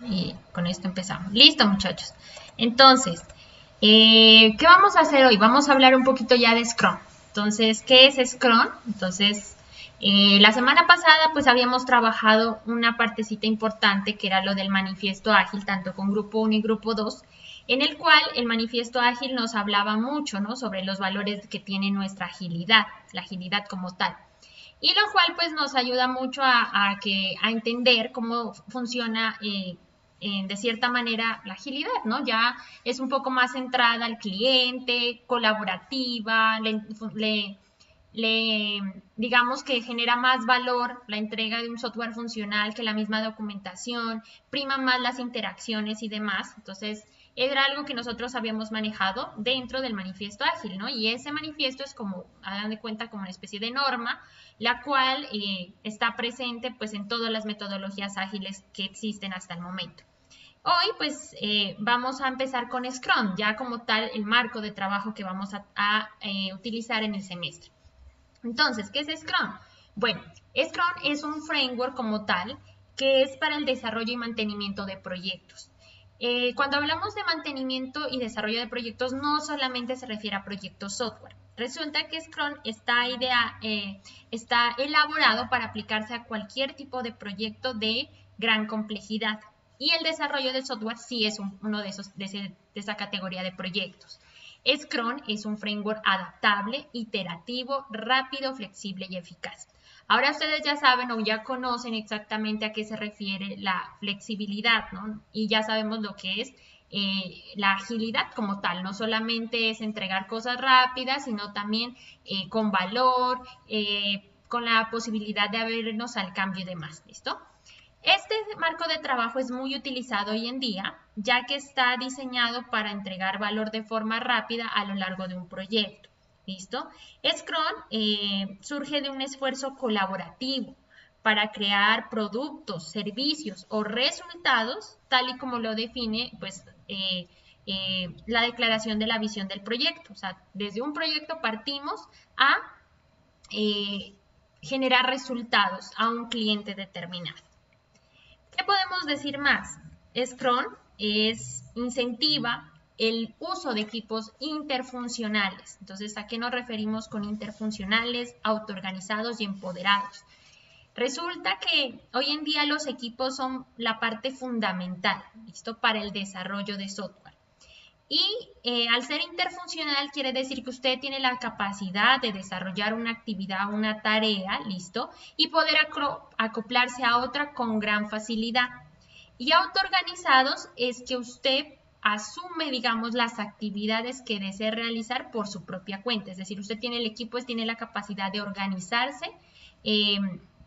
Y con esto empezamos. Listo, muchachos. Entonces, ¿qué vamos a hacer hoy? Vamos a hablar un poquito ya de Scrum. Entonces, ¿qué es Scrum? Entonces, la semana pasada pues habíamos trabajado una partecita importante que era lo del manifiesto ágil, tanto con grupo 1 y grupo 2, en el cual el manifiesto ágil nos hablaba mucho, ¿no?, sobre los valores que tiene nuestra agilidad, la agilidad como tal. Y lo cual pues nos ayuda mucho a entender cómo funciona de cierta manera la agilidad, ¿no? Ya es un poco más centrada al cliente, colaborativa, digamos que genera más valor la entrega de un software funcional que la misma documentación, prima más las interacciones y demás. Entonces, era algo que nosotros habíamos manejado dentro del manifiesto ágil, ¿no? Y ese manifiesto es como, hagan de cuenta, como una especie de norma, la cual está presente pues en todas las metodologías ágiles que existen hasta el momento. Hoy pues vamos a empezar con Scrum, ya como tal el marco de trabajo que vamos a utilizar en el semestre. Entonces, ¿qué es Scrum? Bueno, Scrum es un framework como tal que es para el desarrollo y mantenimiento de proyectos. Cuando hablamos de mantenimiento y desarrollo de proyectos, no solamente se refiere a proyectos software. Resulta que Scrum está elaborado para aplicarse a cualquier tipo de proyecto de gran complejidad. Y el desarrollo de software sí es uno de esa categoría de proyectos. Scrum es un framework adaptable, iterativo, rápido, flexible y eficaz. Ahora ustedes ya saben o ya conocen exactamente a qué se refiere la flexibilidad, ¿no? Y ya sabemos lo que es la agilidad como tal. No solamente es entregar cosas rápidas, sino también con valor, con la posibilidad de abrirnos al cambio y demás, ¿listo? Este marco de trabajo es muy utilizado hoy en día, ya que está diseñado para entregar valor de forma rápida a lo largo de un proyecto. ¿Listo? Scrum surge de un esfuerzo colaborativo para crear productos, servicios o resultados, tal y como lo define pues, la declaración de la visión del proyecto. O sea, desde un proyecto partimos a eh, generar resultados a un cliente determinado. ¿Qué podemos decir más? Scrum incentiva el uso de equipos interfuncionales. Entonces, ¿a qué nos referimos con interfuncionales, autoorganizados y empoderados? Resulta que hoy en día los equipos son la parte fundamental, ¿listo?, para el desarrollo de software. Y al ser interfuncional quiere decir que usted tiene la capacidad de desarrollar una actividad, una tarea, ¿listo? Y poder acoplarse a otra con gran facilidad. Y autoorganizados es que usted asume, digamos, las actividades que desea realizar por su propia cuenta. Es decir, usted tiene el equipo, tiene la capacidad de organizarse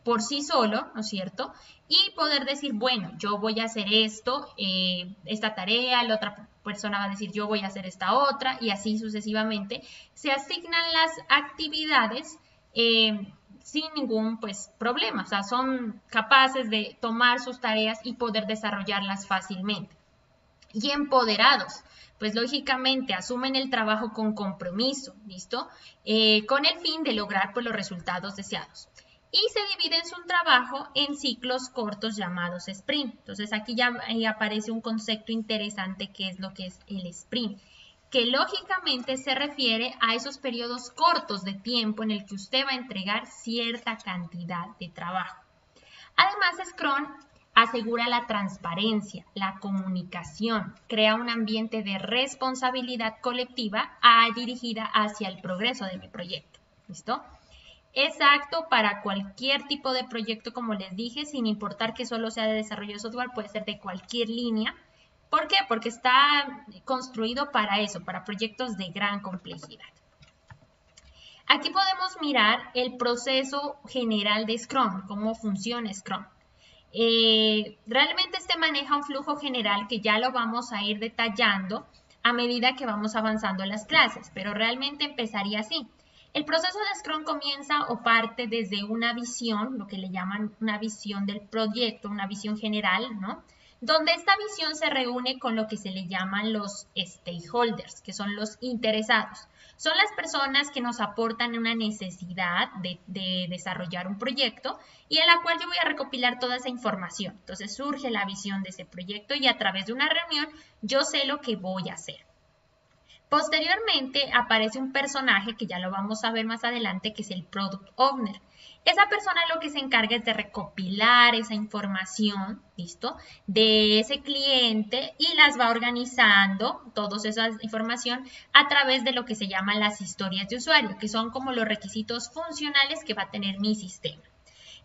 por sí solo, ¿no es cierto? Y poder decir, bueno, yo voy a hacer esto, esta tarea, la otra persona va a decir, yo voy a hacer esta otra, y así sucesivamente. Se asignan las actividades sin ningún pues, problema, o sea, son capaces de tomar sus tareas y poder desarrollarlas fácilmente. Y empoderados, pues lógicamente asumen el trabajo con compromiso, ¿listo? Con el fin de lograr pues, los resultados deseados. Y se dividen su trabajo en ciclos cortos llamados sprint. Entonces aquí ya aparece un concepto interesante que es lo que es el sprint, que lógicamente se refiere a esos periodos cortos de tiempo en el que usted va a entregar cierta cantidad de trabajo. Además, Scrum asegura la transparencia, la comunicación, crea un ambiente de responsabilidad colectiva dirigida hacia el progreso de mi proyecto. ¿Listo? Es apto para cualquier tipo de proyecto, como les dije, sin importar que solo sea de desarrollo de software, puede ser de cualquier línea. ¿Por qué? Porque está construido para eso, para proyectos de gran complejidad. Aquí podemos mirar el proceso general de Scrum, cómo funciona Scrum. Realmente este maneja un flujo general que ya lo vamos a ir detallando a medida que vamos avanzando en las clases, pero realmente empezaría así. El proceso de Scrum comienza o parte desde una visión, lo que le llaman una visión del proyecto, una visión general, ¿no? Donde esta visión se reúne con lo que se le llaman los stakeholders, que son los interesados. Son las personas que nos aportan una necesidad de desarrollar un proyecto y en la cual yo voy a recopilar toda esa información. Entonces surge la visión de ese proyecto y a través de una reunión yo sé lo que voy a hacer. Posteriormente aparece un personaje que ya lo vamos a ver más adelante, que es el Product Owner. Esa persona lo que se encarga es de recopilar esa información, ¿listo? De ese cliente y las va organizando, toda esa información, a través de lo que se llaman las historias de usuario, que son como los requisitos funcionales que va a tener mi sistema.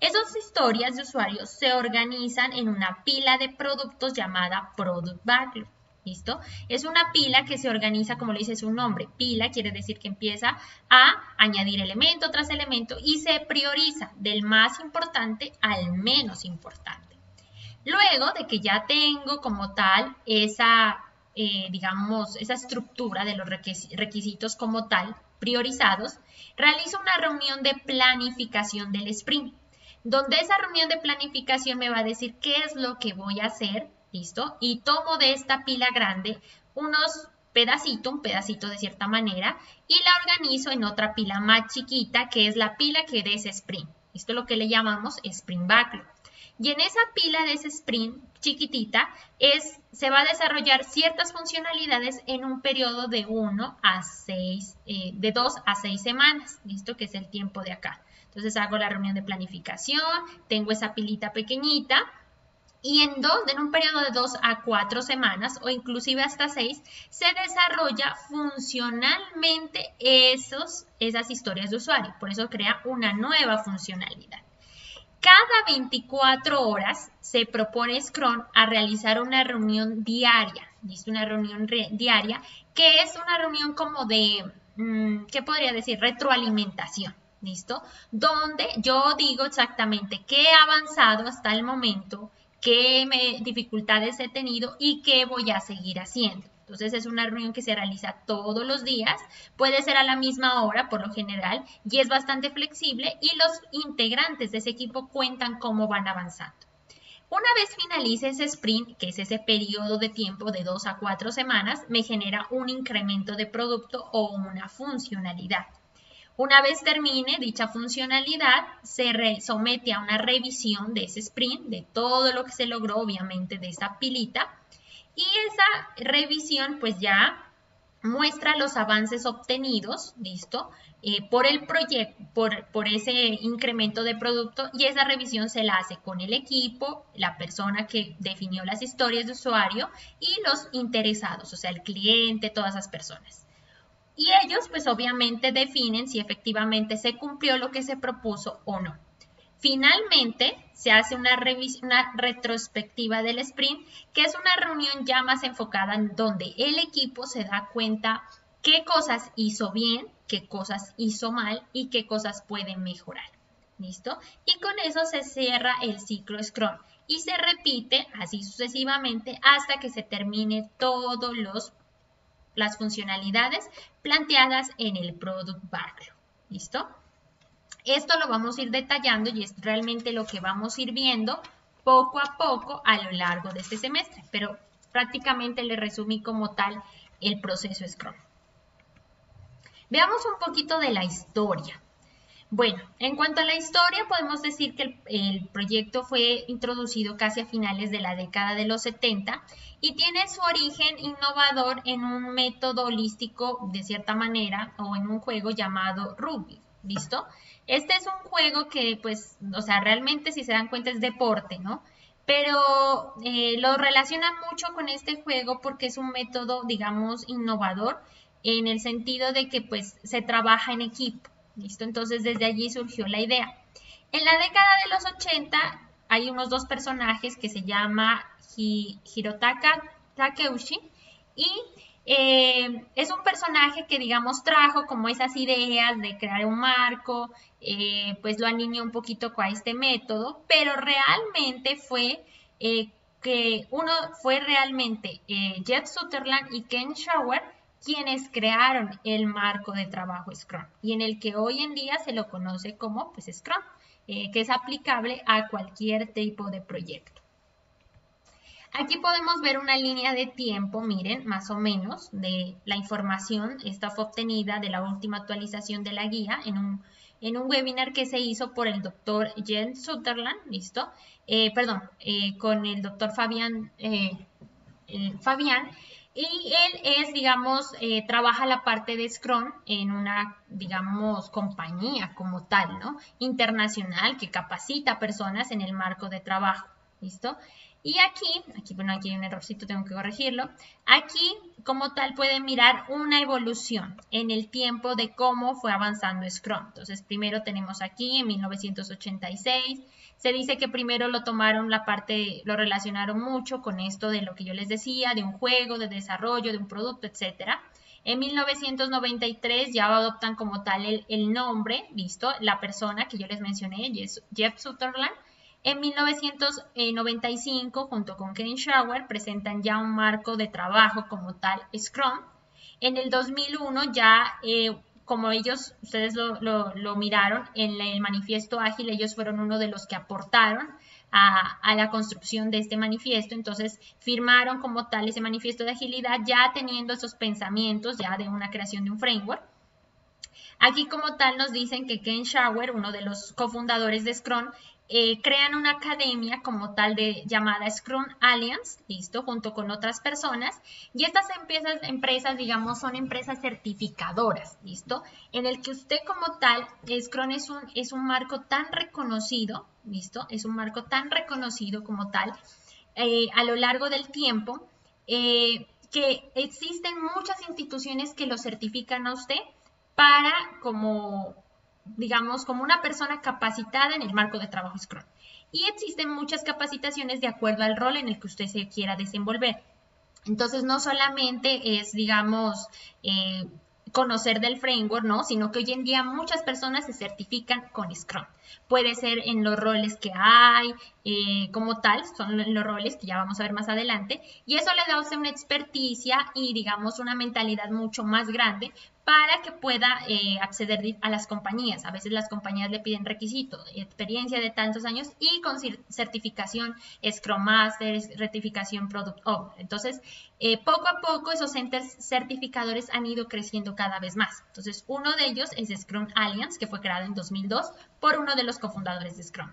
Esas historias de usuario se organizan en una pila de productos llamada Product Backlog. ¿Listo? Es una pila que se organiza, como le dice su nombre. Pila quiere decir que empieza a añadir elemento tras elemento y se prioriza del más importante al menos importante. Luego de que ya tengo como tal esa, digamos, esa estructura de los requisitos como tal priorizados, realizo una reunión de planificación del sprint, donde esa reunión de planificación me va a decir qué es lo que voy a hacer. ¿Listo? Y tomo de esta pila grande un pedacito de cierta manera, y la organizo en otra pila más chiquita, que es la pila que de ese sprint. Esto es lo que le llamamos Sprint Backlog. Y en esa pila de ese sprint chiquitita se va a desarrollar ciertas funcionalidades en un periodo de 2 a 6 semanas. ¿Listo? Que es el tiempo de acá. Entonces hago la reunión de planificación, tengo esa pilita pequeñita, y en un periodo de 2 a 4 semanas o inclusive hasta 6 se desarrolla funcionalmente esas historias de usuario. Por eso crea una nueva funcionalidad. Cada 24 horas se propone Scrum a realizar una reunión diaria. ¿Listo? Una reunión diaria que es una reunión como de, ¿qué podría decir? Retroalimentación. ¿Listo? Donde yo digo exactamente qué he avanzado hasta el momento, qué dificultades he tenido y qué voy a seguir haciendo. Entonces es una reunión que se realiza todos los días, puede ser a la misma hora por lo general y es bastante flexible y los integrantes de ese equipo cuentan cómo van avanzando. Una vez finalice ese sprint, que es ese periodo de tiempo de 2 a 4 semanas, me genera un incremento de producto o una funcionalidad. Una vez termine dicha funcionalidad, se somete a una revisión de ese sprint, de todo lo que se logró, obviamente, de esa pilita. Y esa revisión, pues ya muestra los avances obtenidos, ¿listo? Por el proyecto, por ese incremento de producto, y esa revisión se la hace con el equipo, la persona que definió las historias de usuario y los interesados, o sea, el cliente, todas esas personas. Y ellos pues obviamente definen si efectivamente se cumplió lo que se propuso o no. Finalmente se hace una retrospectiva del sprint, que es una reunión ya más enfocada en donde el equipo se da cuenta qué cosas hizo bien, qué cosas hizo mal y qué cosas pueden mejorar. ¿Listo? Y con eso se cierra el ciclo Scrum y se repite así sucesivamente hasta que se termine todos las funcionalidades planteadas en el Product Backlog. ¿Listo? Esto lo vamos a ir detallando y es realmente lo que vamos a ir viendo poco a poco a lo largo de este semestre, pero prácticamente le resumí como tal el proceso Scrum. Veamos un poquito de la historia. Bueno, en cuanto a la historia, podemos decir que el proyecto fue introducido casi a finales de la década de los 70 y tiene su origen innovador en un método holístico, de cierta manera, o en un juego llamado Rugby. ¿Listo? Este es un juego que, pues, o sea, realmente si se dan cuenta es deporte, ¿no? Pero lo relacionan mucho con este juego porque es un método, digamos, innovador en el sentido de que, pues, se trabaja en equipo. ¿Listo? Entonces desde allí surgió la idea. En la década de los 80 hay unos dos personajes que se llama Hirotaka Takeuchi y es un personaje que digamos trajo como esas ideas de crear un marco, pues lo alineó un poquito con este método, pero realmente fue Jeff Sutherland y Ken Schauer quienes crearon el marco de trabajo Scrum y en el que hoy en día se lo conoce como pues, Scrum, que es aplicable a cualquier tipo de proyecto. Aquí podemos ver una línea de tiempo, miren, más o menos, de la información. Esta fue obtenida de la última actualización de la guía en un webinar que se hizo por el doctor Jens Sutherland, ¿listo? Con el doctor Fabián, y él es, digamos, trabaja la parte de Scrum en una, digamos, compañía como tal, ¿no? Internacional que capacita a personas en el marco de trabajo, ¿listo? Y bueno, aquí hay un errorcito, tengo que corregirlo. Aquí, como tal, pueden mirar una evolución en el tiempo de cómo fue avanzando Scrum. Entonces, primero tenemos aquí en 1986. Se dice que primero lo tomaron lo relacionaron mucho con esto de lo que yo les decía, de un juego, de desarrollo, de un producto, etcétera. En 1993 ya adoptan como tal el nombre, ¿listo? La persona que yo les mencioné, Jeff Sutherland. En 1995, junto con Ken Schauer, presentan ya un marco de trabajo como tal Scrum. En el 2001 ya, como ustedes lo miraron en el manifiesto ágil, ellos fueron uno de los que aportaron a la construcción de este manifiesto, entonces firmaron como tal ese manifiesto de agilidad ya teniendo esos pensamientos ya de una creación de un framework. Aquí como tal nos dicen que Ken Schauer, uno de los cofundadores de Scrum, crean una academia como tal llamada Scrum Alliance, listo, junto con otras personas, y estas empresas, digamos, son empresas certificadoras, listo, en el que usted como tal, Scrum es un marco tan reconocido, listo, es un marco tan reconocido como tal, a lo largo del tiempo, que existen muchas instituciones que lo certifican a usted para digamos, como una persona capacitada en el marco de trabajo Scrum. Y existen muchas capacitaciones de acuerdo al rol en el que usted se quiera desenvolver. Entonces, no solamente es, digamos, conocer del framework, ¿no? Sino que hoy en día muchas personas se certifican con Scrum. Puede ser en los roles que hay, como tal, son los roles que ya vamos a ver más adelante, y eso le da a usted una experticia y, digamos, una mentalidad mucho más grande para que pueda acceder a las compañías. A veces las compañías le piden requisitos, experiencia de tantos años y con certificación Scrum Master, certificación Product Owner. Entonces, poco a poco esos centers certificadores han ido creciendo cada vez más. Entonces, uno de ellos es Scrum Alliance, que fue creado en 2002 por uno de los cofundadores de Scrum.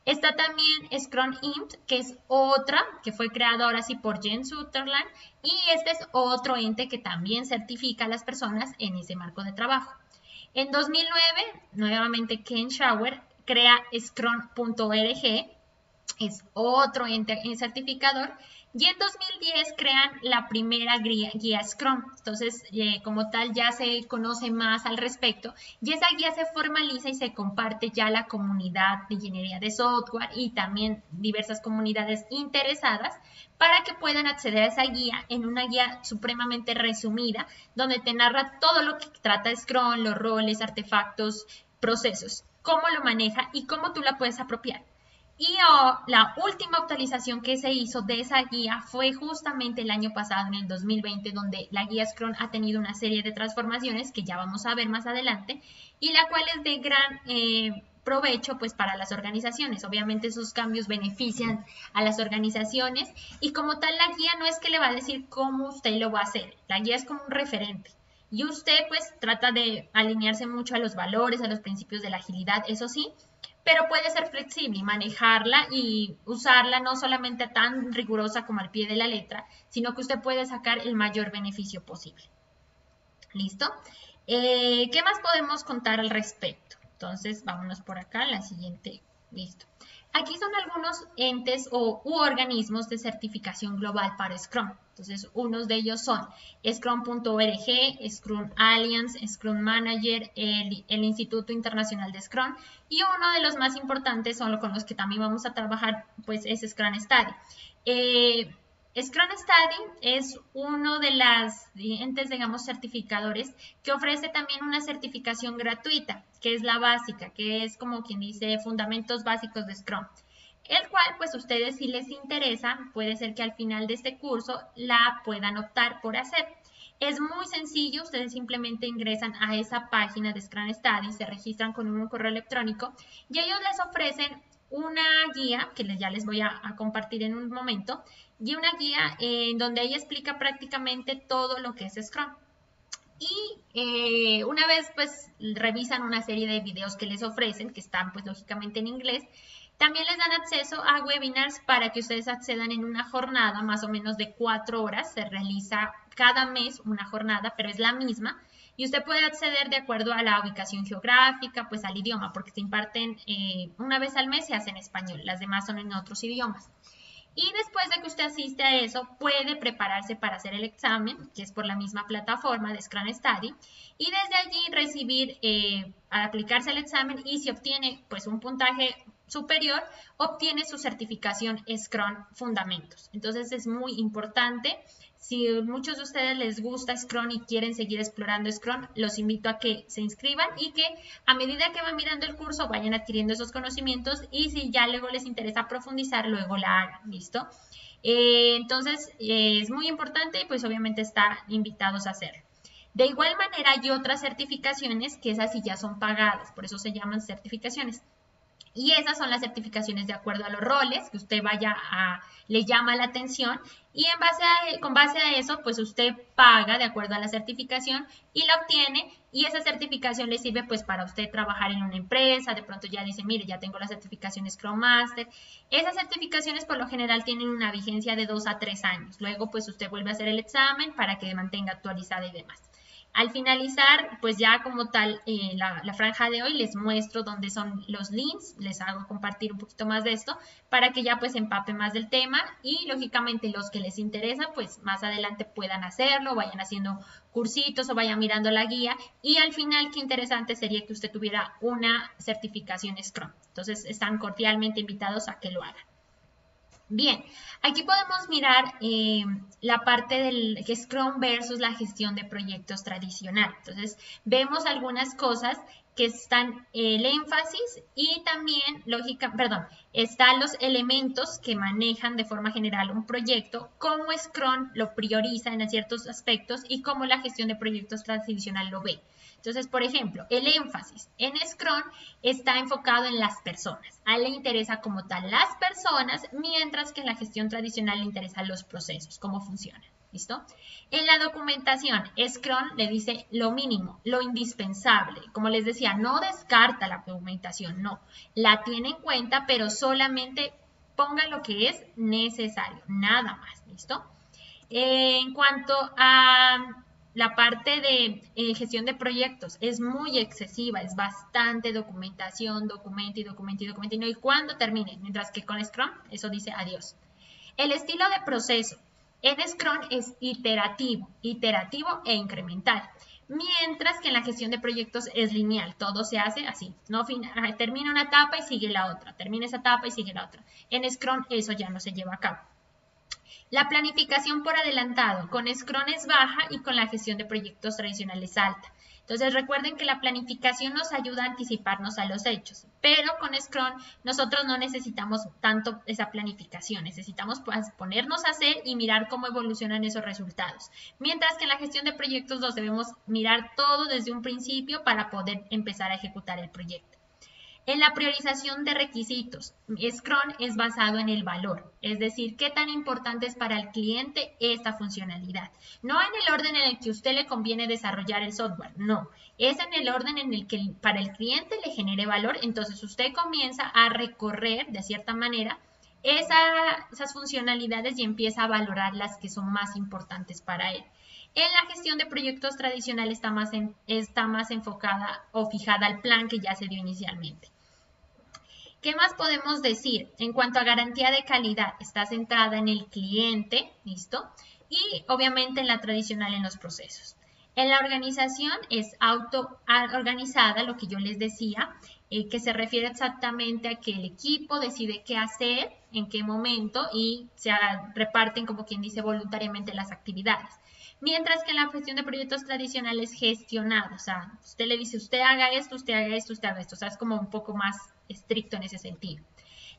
Está también Scrum Int, que es otra, que fue creada ahora sí por Jens Sutherland, y este es otro ente que también certifica a las personas en ese marco de trabajo. En 2009, nuevamente Ken Schauer crea Scrum.org, es otro ente certificador, y en 2010 crean la primera guía Scrum. Entonces, como tal, ya se conoce más al respecto y esa guía se formaliza y se comparte ya a la comunidad de ingeniería de software y también diversas comunidades interesadas para que puedan acceder a esa guía en una guía supremamente resumida donde te narra todo lo que trata Scrum, los roles, artefactos, procesos, cómo lo maneja y cómo tú la puedes apropiar. Y la última actualización que se hizo de esa guía fue justamente el año pasado, en el 2020, donde la guía Scrum ha tenido una serie de transformaciones que ya vamos a ver más adelante y la cual es de gran provecho pues para las organizaciones. Obviamente esos cambios benefician a las organizaciones y como tal la guía no es que le va a decir cómo usted lo va a hacer, la guía es como un referente. Y usted pues trata de alinearse mucho a los valores, a los principios de la agilidad, eso sí, pero puede ser flexible y manejarla y usarla no solamente tan rigurosa como al pie de la letra, sino que usted puede sacar el mayor beneficio posible. ¿Listo? ¿Qué más podemos contar al respecto? Entonces, vámonos por acá, la siguiente. Listo. Aquí son algunos entes u organismos de certificación global para Scrum. Entonces, unos de ellos son Scrum.org, Scrum Alliance, Scrum Manager, el Instituto Internacional de Scrum y uno de los más importantes son los con los que también vamos a trabajar, pues es Scrum Study. Scrum Study es uno de los entes, digamos, certificadores que ofrece también una certificación gratuita, que es la básica, que es como quien dice fundamentos básicos de Scrum, el cual pues ustedes si les interesa, puede ser que al final de este curso la puedan optar por hacer. Es muy sencillo, ustedes simplemente ingresan a esa página de Scrum Study, se registran con un correo electrónico y ellos les ofrecen una guía, que ya les voy a compartir en un momento, y una guía en donde ella explica prácticamente todo lo que es Scrum. Y una vez pues revisan una serie de videos que les ofrecen, que están pues lógicamente en inglés, también les dan acceso a webinars para que ustedes accedan en una jornada más o menos de 4 horas. Se realiza cada mes una jornada, pero es la misma. Y usted puede acceder de acuerdo a la ubicación geográfica, pues al idioma, porque se imparten una vez al mes, se hace en español, las demás son en otros idiomas. Y después de que usted asiste a eso, puede prepararse para hacer el examen, que es por la misma plataforma de Scrum Study, y desde allí recibir, aplicarse el examen, y si obtiene pues un puntaje superior, obtiene su certificación Scrum Fundamentos. Entonces es muy importante. Si a muchos de ustedes les gusta Scrum y quieren seguir explorando Scrum, los invito a que se inscriban y que a medida que van mirando el curso vayan adquiriendo esos conocimientos, y si ya luego les interesa profundizar, luego la hagan, ¿listo? Entonces es muy importante y pues obviamente están invitados a hacerlo. De igual manera hay otras certificaciones que esas sí ya son pagadas, por eso se llaman certificaciones. Y esas son las certificaciones de acuerdo a los roles que usted le llama la atención, y con base a eso, pues usted paga de acuerdo a la certificación y la obtiene, y esa certificación le sirve pues para usted trabajar en una empresa. De pronto ya dice, mire, ya tengo la certificación Scrum Master. Esas certificaciones por lo general tienen una vigencia de 2 a 3 años. Luego pues usted vuelve a hacer el examen para que mantenga actualizada y demás. Al finalizar, pues ya como tal, la franja de hoy les muestro dónde son los links, les hago compartir un poquito más de esto para que ya pues empapen más del tema, y lógicamente los que les interesa pues más adelante puedan hacerlo, vayan haciendo cursitos o vayan mirando la guía, y al final qué interesante sería que usted tuviera una certificación Scrum. Entonces están cordialmente invitados a que lo hagan. Bien, aquí podemos mirar la parte del Scrum versus la gestión de proyectos tradicional. Entonces, vemos algunas cosas que están el énfasis, y también, están los elementos que manejan de forma general un proyecto, cómo Scrum lo prioriza en ciertos aspectos y cómo la gestión de proyectos tradicional lo ve. Entonces, por ejemplo, el énfasis en Scrum está enfocado en las personas. A él le interesa como tal las personas, mientras que en la gestión tradicional le interesan los procesos, cómo funcionan. ¿Listo? En la documentación, Scrum le dice lo mínimo, lo indispensable. Como les decía, no descarta la documentación, no. La tiene en cuenta, pero solamente ponga lo que es necesario, nada más. ¿Listo? En cuanto a la parte de gestión de proyectos, es muy excesiva, es bastante documentación, documento y documento y documento, y no hay cuándo termine, mientras que con Scrum eso dice adiós. El estilo de proceso en Scrum es iterativo e incremental, mientras que en la gestión de proyectos es lineal, todo se hace así, no termina una etapa y sigue la otra, termina esa etapa y sigue la otra. En Scrum eso ya no se lleva a cabo. La planificación por adelantado con Scrum es baja y con la gestión de proyectos tradicionales alta. Entonces recuerden que la planificación nos ayuda a anticiparnos a los hechos, pero con Scrum nosotros no necesitamos tanto esa planificación, necesitamos pues, ponernos a hacer y mirar cómo evolucionan esos resultados. Mientras que en la gestión de proyectos nos debemos mirar todo desde un principio para poder empezar a ejecutar el proyecto. En la priorización de requisitos, Scrum es basado en el valor, es decir, qué tan importante es para el cliente esta funcionalidad. No en el orden en el que a usted le conviene desarrollar el software, no. Es en el orden en el que para el cliente le genere valor. Entonces usted comienza a recorrer de cierta manera esas funcionalidades y empieza a valorar las que son más importantes para él. En la gestión de proyectos tradicional está más enfocada o fijada al plan que ya se dio inicialmente. ¿Qué más podemos decir? En cuanto a garantía de calidad, está centrada en el cliente, ¿listo? Y obviamente en la tradicional en los procesos. En la organización es autoorganizada, lo que yo les decía, que se refiere exactamente a que el equipo decide qué hacer, en qué momento, y se reparten, como quien dice, voluntariamente las actividades. Mientras que en la gestión de proyectos tradicionales es gestionado, o sea, usted le dice, usted haga esto, usted haga esto, usted haga esto, o sea, es como un poco más estricto en ese sentido.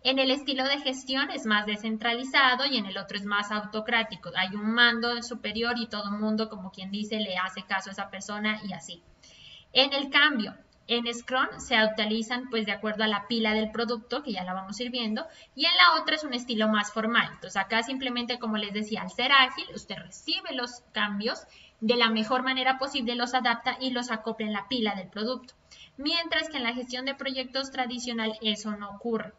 En el estilo de gestión es más descentralizado y en el otro es más autocrático. Hay un mando superior y todo el mundo, como quien dice, le hace caso a esa persona y así. En el cambio, En Scrum se utilizan pues de acuerdo a la pila del producto, que ya la vamos a ir viendo, y en la otra es un estilo más formal. Entonces acá simplemente, como les decía, al ser ágil, usted recibe los cambios de la mejor manera posible, los adapta y los acopla en la pila del producto. Mientras que en la gestión de proyectos tradicional eso no ocurre.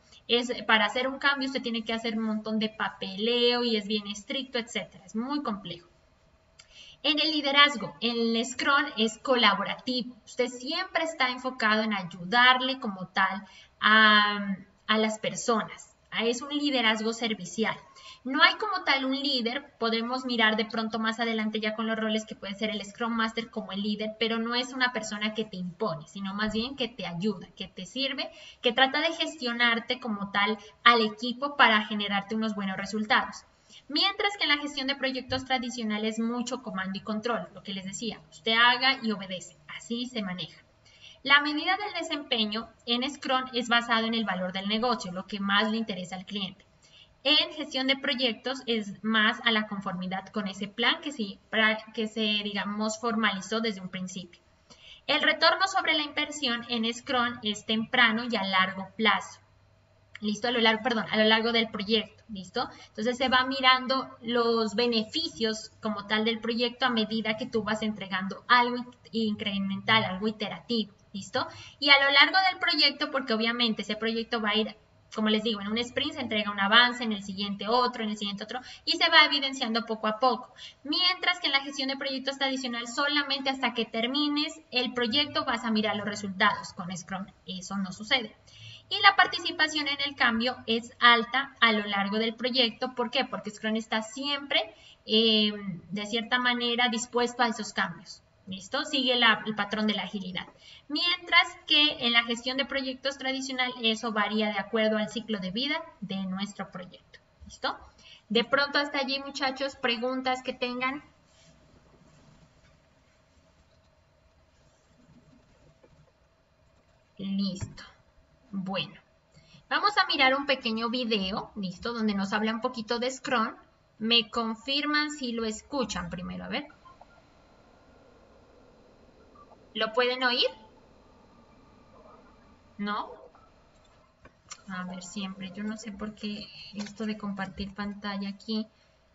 Para hacer un cambio usted tiene que hacer un montón de papeleo y es bien estricto, etcétera. Es muy complejo. En el liderazgo, el Scrum es colaborativo. Usted siempre está enfocado en ayudarle como tal a las personas. Es un liderazgo servicial. No hay como tal un líder, podemos mirar de pronto más adelante ya con los roles que puede ser el Scrum Master como el líder, pero no es una persona que te impone, sino más bien que te ayuda, que te sirve, que trata de gestionarte como tal al equipo para generarte unos buenos resultados. Mientras que en la gestión de proyectos tradicionales mucho comando y control, lo que les decía, usted haga y obedece, así se maneja. La medida del desempeño en Scrum es basado en el valor del negocio, lo que más le interesa al cliente. En gestión de proyectos es más a la conformidad con ese plan que se digamos, formalizó desde un principio. El retorno sobre la inversión en Scrum es temprano y a largo plazo. ¿Listo? A lo largo del proyecto, ¿listo? Entonces se va mirando los beneficios como tal del proyecto a medida que tú vas entregando algo incremental, algo iterativo, ¿listo? Y a lo largo del proyecto, porque obviamente ese proyecto va a ir, como les digo, en un sprint se entrega un avance, en el siguiente otro, en el siguiente otro, y se va evidenciando poco a poco. Mientras que en la gestión de proyectos tradicional, solamente hasta que termines el proyecto vas a mirar los resultados. Con Scrum eso no sucede. Y la participación en el cambio es alta a lo largo del proyecto. ¿Por qué? Porque Scrum está siempre, de cierta manera, dispuesto a esos cambios. ¿Listo? Sigue el patrón de la agilidad. Mientras que en la gestión de proyectos tradicional eso varía de acuerdo al ciclo de vida de nuestro proyecto. ¿Listo? De pronto hasta allí, muchachos, preguntas que tengan. Listo. Bueno. Vamos a mirar un pequeño video, ¿listo? Donde nos habla un poquito de Scrum. Me confirman si lo escuchan primero, a ver. ¿Lo pueden oír? ¿No? A ver, siempre. Yo no sé por qué esto de compartir pantalla aquí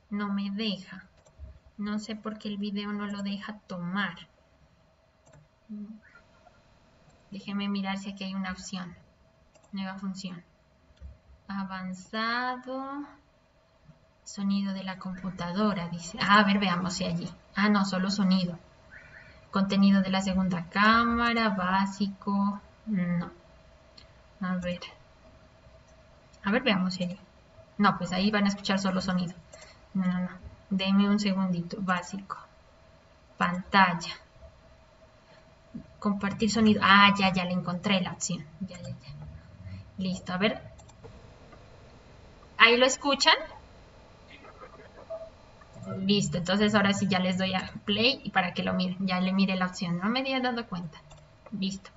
no me deja. No sé por qué el video no lo deja tomar. Déjenme mirar si aquí hay una opción. Nueva función. Avanzado. Sonido de la computadora, dice. A ver, veamos si allí. No, solo sonido. Contenido de la segunda cámara, básico. No. A ver. A ver, veamos si allí. No, pues ahí van a escuchar solo sonido. No, no, no. Deme un segundito. Básico. Pantalla. Compartir sonido. Ya le encontré la opción. Ya. Listo, a ver. ¿Ahí lo escuchan? Listo, entonces ahora sí ya les doy a play y para que lo miren. Ya le mire la opción. No me había dado cuenta. Listo.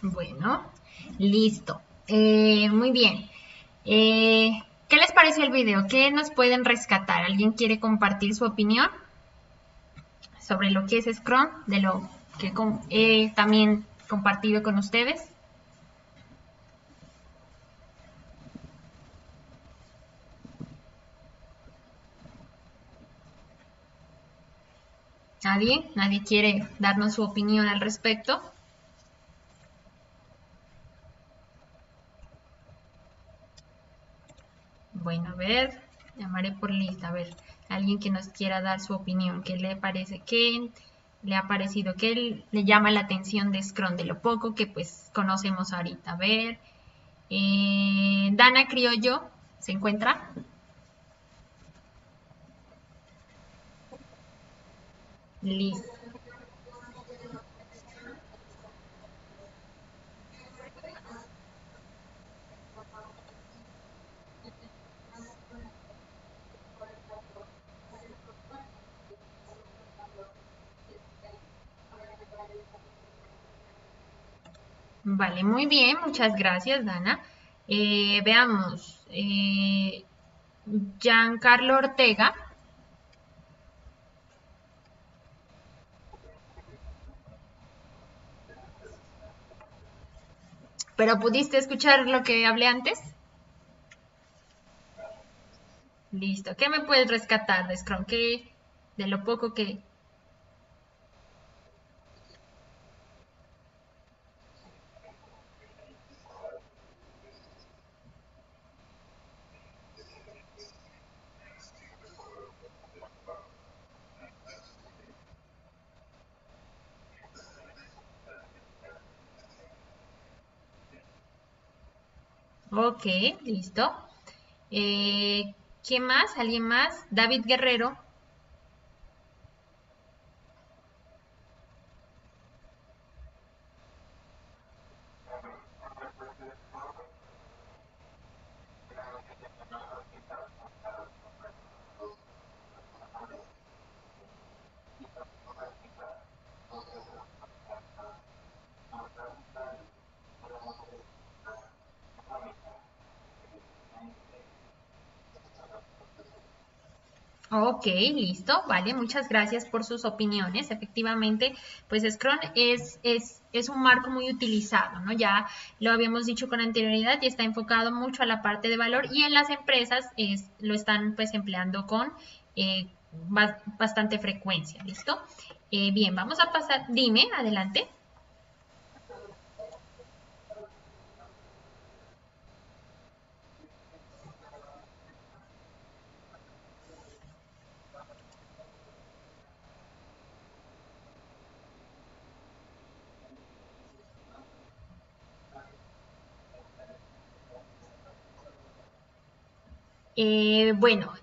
Bueno, listo. Muy bien. ¿Qué les pareció el video? ¿Qué nos pueden rescatar? ¿Alguien quiere compartir su opinión sobre lo que es Scrum, de lo que he también compartido con ustedes? ¿Nadie? ¿Nadie quiere darnos su opinión al respecto? Bueno, a ver, llamaré por lista, a ver, alguien que nos quiera dar su opinión, qué le parece, qué le ha parecido, qué le llama la atención de Scrum, de lo poco que pues conocemos ahorita. A ver, Dana Criollo, ¿se encuentra? Listo. Vale, muy bien, muchas gracias, Dana. Veamos, Giancarlo Ortega, ¿pero pudiste escuchar lo que hablé antes? Listo. ¿Qué me puedes rescatar de Scrum? ¿Qué, de lo poco que... Ok, listo. ¿Quién más? ¿Alguien más? David Guerrero. Ok, listo, vale, muchas gracias por sus opiniones. Efectivamente, pues Scrum es un marco muy utilizado, ¿no? Ya lo habíamos dicho con anterioridad y está enfocado mucho a la parte de valor y en las empresas lo están pues empleando con bastante frecuencia, ¿listo? Bien, vamos a pasar, dime, adelante. Bueno,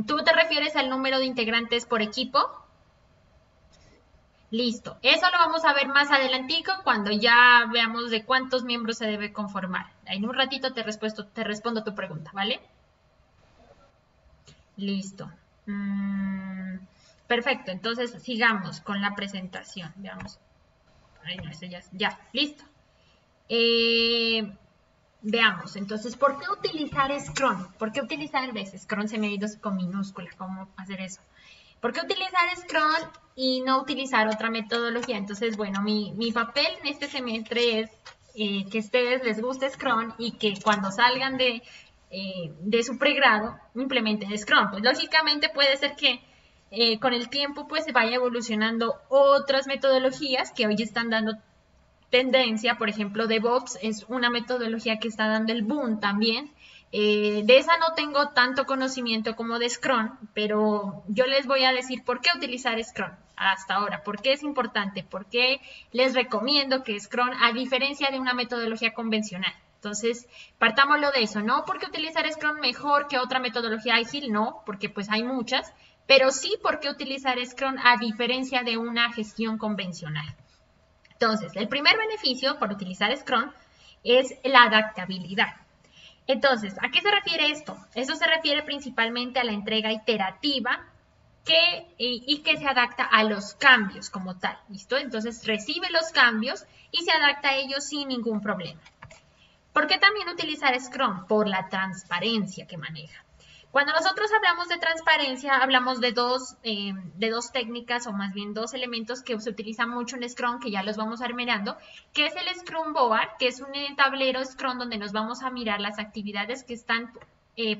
¿tú te refieres al número de integrantes por equipo? Listo. Eso lo vamos a ver más adelantico cuando ya veamos de cuántos miembros se debe conformar. En un ratito te respondo tu pregunta, ¿vale? Listo. Perfecto. Entonces sigamos con la presentación. Veamos. Ay, no, eso ya, listo. Veamos, entonces, ¿por qué utilizar Scrum? ¿Por qué utilizar, ves, Scrum se me ha ido con minúscula, ¿cómo hacer eso? ¿Por qué utilizar Scrum y no utilizar otra metodología? Entonces, bueno, mi papel en este semestre es que a ustedes les guste Scrum y que cuando salgan de su pregrado implementen Scrum. Pues lógicamente puede ser que con el tiempo pues se vaya evolucionando otras metodologías que hoy están dando tendencia. Por ejemplo, DevOps es una metodología que está dando el boom también. De esa no tengo tanto conocimiento como de Scrum, pero yo les voy a decir por qué utilizar Scrum hasta ahora, por qué es importante, por qué les recomiendo que Scrum, a diferencia de una metodología convencional. Entonces, partámoslo de eso, no porque utilizar Scrum mejor que otra metodología ágil, no, porque pues hay muchas, pero sí porque utilizar Scrum a diferencia de una gestión convencional. Entonces, el primer beneficio por utilizar Scrum es la adaptabilidad. Entonces, ¿a qué se refiere esto? Eso se refiere principalmente a la entrega iterativa y que se adapta a los cambios como tal, ¿listo? Entonces, recibe los cambios y se adapta a ellos sin ningún problema. ¿Por qué también utilizar Scrum? Por la transparencia que maneja. Cuando nosotros hablamos de transparencia, hablamos de dos técnicas, o más bien dos elementos que se utilizan mucho en Scrum, que ya los vamos a ir mirando, que es el Scrum Board, que es un tablero Scrum donde nos vamos a mirar las actividades que están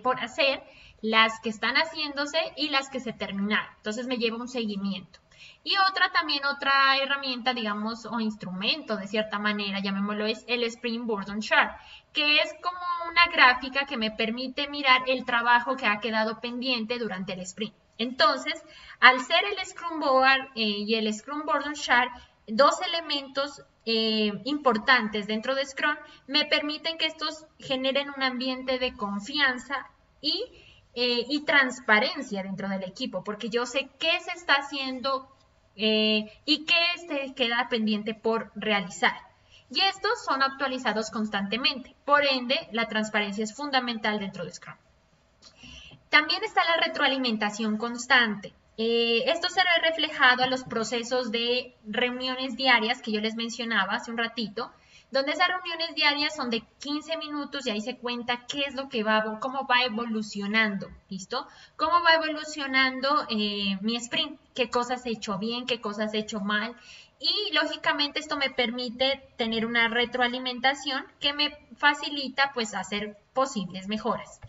por hacer, las que están haciéndose y las que se terminaron. Entonces me lleva un seguimiento. Y otra herramienta, digamos, o instrumento de cierta manera, llamémoslo, es el Sprint Burden Chart, que es como una gráfica que me permite mirar el trabajo que ha quedado pendiente durante el sprint. Entonces, al ser el Scrum Board y el Scrum Burden Chart, dos elementos importantes dentro de Scrum, me permiten que estos generen un ambiente de confianza y transparencia dentro del equipo, porque yo sé qué se está haciendo y qué queda pendiente por realizar. Y estos son actualizados constantemente. Por ende, la transparencia es fundamental dentro de Scrum. También está la retroalimentación constante. Esto se ve reflejado a los procesos de reuniones diarias que yo les mencionaba hace un ratito, donde esas reuniones diarias son de 15 minutos y ahí se cuenta qué es lo que cómo va evolucionando, ¿listo? Cómo va evolucionando mi sprint, qué cosas he hecho bien, qué cosas he hecho mal. Y lógicamente esto me permite tener una retroalimentación que me facilita pues hacer posibles mejoras.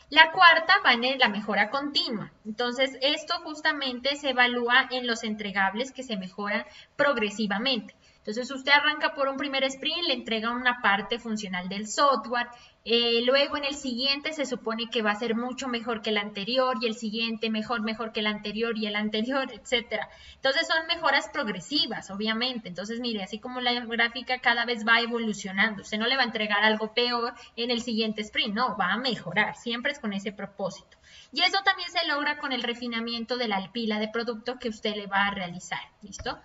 La cuarta va en la mejora continua. Entonces, esto justamente se evalúa en los entregables que se mejoran progresivamente. Entonces, usted arranca por un primer sprint, le entrega una parte funcional del software, luego en el siguiente se supone que va a ser mucho mejor que el anterior y el siguiente mejor que el anterior y el anterior, etc. Entonces, son mejoras progresivas, obviamente. Entonces, mire, así como la gráfica cada vez va evolucionando, usted no le va a entregar algo peor en el siguiente sprint, no, va a mejorar, siempre es con ese propósito. Y eso también se logra con el refinamiento de la pila de producto que usted le va a realizar, ¿listo?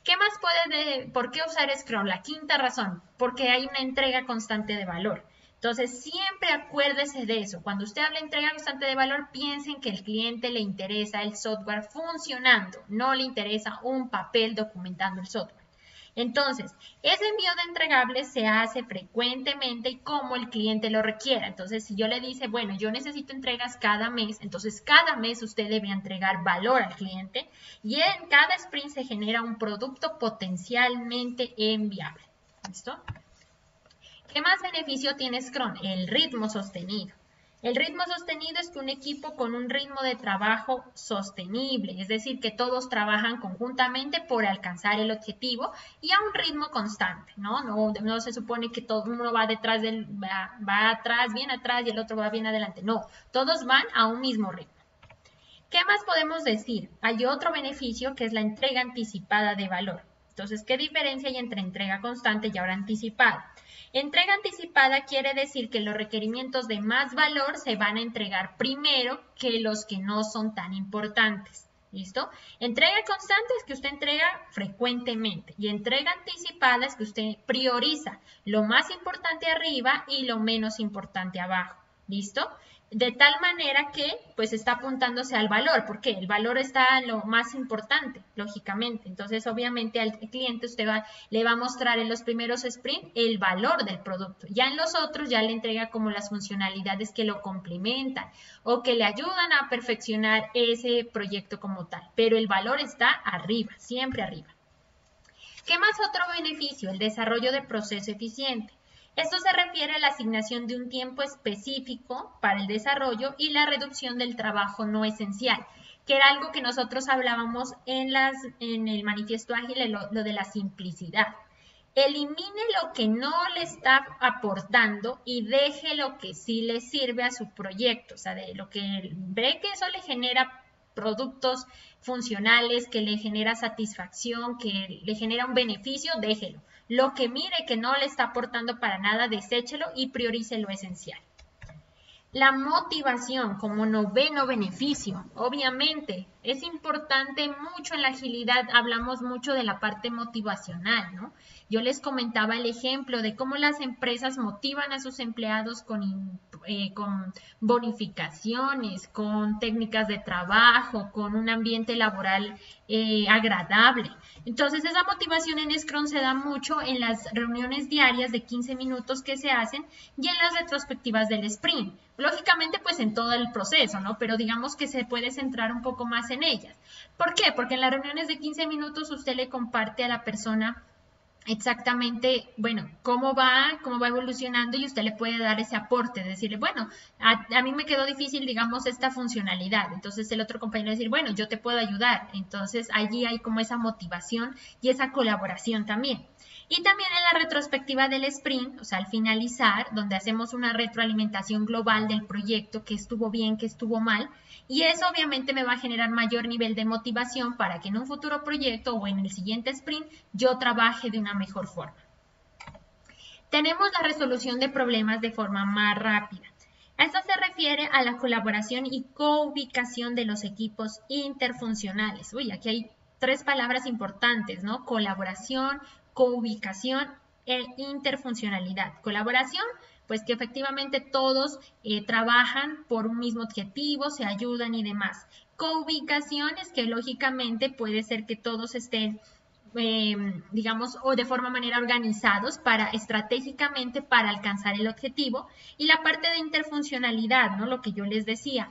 ¿Qué más por qué usar Scrum? La quinta razón, porque hay una entrega constante de valor. Entonces, siempre acuérdese de eso. Cuando usted habla de entrega constante de valor, piensen que al cliente le interesa el software funcionando, no le interesa un papel documentando el software. Entonces, ese envío de entregables se hace frecuentemente y como el cliente lo requiera. Entonces, si yo le dice, bueno, yo necesito entregas cada mes, entonces cada mes usted debe entregar valor al cliente y en cada sprint se genera un producto potencialmente enviable. ¿Listo? ¿Qué más beneficio tiene Scrum? El ritmo sostenido. El ritmo sostenido es que un equipo con un ritmo de trabajo sostenible, es decir, que todos trabajan conjuntamente por alcanzar el objetivo y a un ritmo constante, ¿no? No se supone que todo uno va detrás va atrás, bien atrás y el otro va bien adelante. No, todos van a un mismo ritmo. ¿Qué más podemos decir? Hay otro beneficio que es la entrega anticipada de valor. Entonces, ¿qué diferencia hay entre entrega constante y ahora anticipada? Entrega anticipada quiere decir que los requerimientos de más valor se van a entregar primero que los que no son tan importantes. ¿Listo? Entrega constante es que usted entrega frecuentemente y entrega anticipada es que usted prioriza lo más importante arriba y lo menos importante abajo. ¿Listo? de tal manera que pues está apuntándose al valor, porque el valor está en lo más importante, lógicamente. Entonces, obviamente al cliente le va a mostrar en los primeros sprint el valor del producto. Ya en los otros ya le entrega como las funcionalidades que lo complementan o que le ayudan a perfeccionar ese proyecto como tal. Pero el valor está arriba, siempre arriba. ¿Qué más otro beneficio? El desarrollo de proceso eficiente. Esto se refiere a la asignación de un tiempo específico para el desarrollo y la reducción del trabajo no esencial, que era algo que nosotros hablábamos en el manifiesto ágil, lo de la simplicidad. Elimine lo que no le está aportando y deje lo que sí le sirve a su proyecto, o sea, de lo que ve que eso le genera productos funcionales, que le genera satisfacción, que le genera un beneficio, déjelo. Lo que mire que no le está aportando para nada, deséchelo y priorice lo esencial. La motivación como noveno beneficio, obviamente, es importante mucho en la agilidad, hablamos mucho de la parte motivacional, ¿no? Yo les comentaba el ejemplo de cómo las empresas motivan a sus empleados con bonificaciones, con técnicas de trabajo, con un ambiente laboral agradable. Entonces, esa motivación en Scrum se da mucho en las reuniones diarias de 15 minutos que se hacen y en las retrospectivas del sprint. Lógicamente, pues en todo el proceso, ¿no? Pero digamos que se puede centrar un poco más en ellas. ¿Por qué? Porque en las reuniones de 15 minutos usted le comparte a la persona exactamente, bueno, cómo va evolucionando y usted le puede dar ese aporte, decirle, bueno, a mí me quedó difícil, digamos, esta funcionalidad. Entonces el otro compañero decir, bueno, yo te puedo ayudar. Entonces allí hay como esa motivación y esa colaboración también. Y también en la retrospectiva del sprint, o sea, al finalizar, donde hacemos una retroalimentación global del proyecto, que estuvo bien, que estuvo mal, y eso obviamente me va a generar mayor nivel de motivación para que en un futuro proyecto o en el siguiente sprint yo trabaje de una mejor forma. Tenemos la resolución de problemas de forma más rápida. Esto se refiere a la colaboración y coubicación de los equipos interfuncionales. Uy, aquí hay 3 palabras importantes, ¿no? Colaboración, coubicación e interfuncionalidad. Colaboración, pues que efectivamente todos trabajan por un mismo objetivo, se ayudan y demás. Coubicación es que lógicamente puede ser que todos estén digamos, o de manera organizados estratégicamente para alcanzar el objetivo. Y la parte de interfuncionalidad, ¿no? Lo que yo les decía,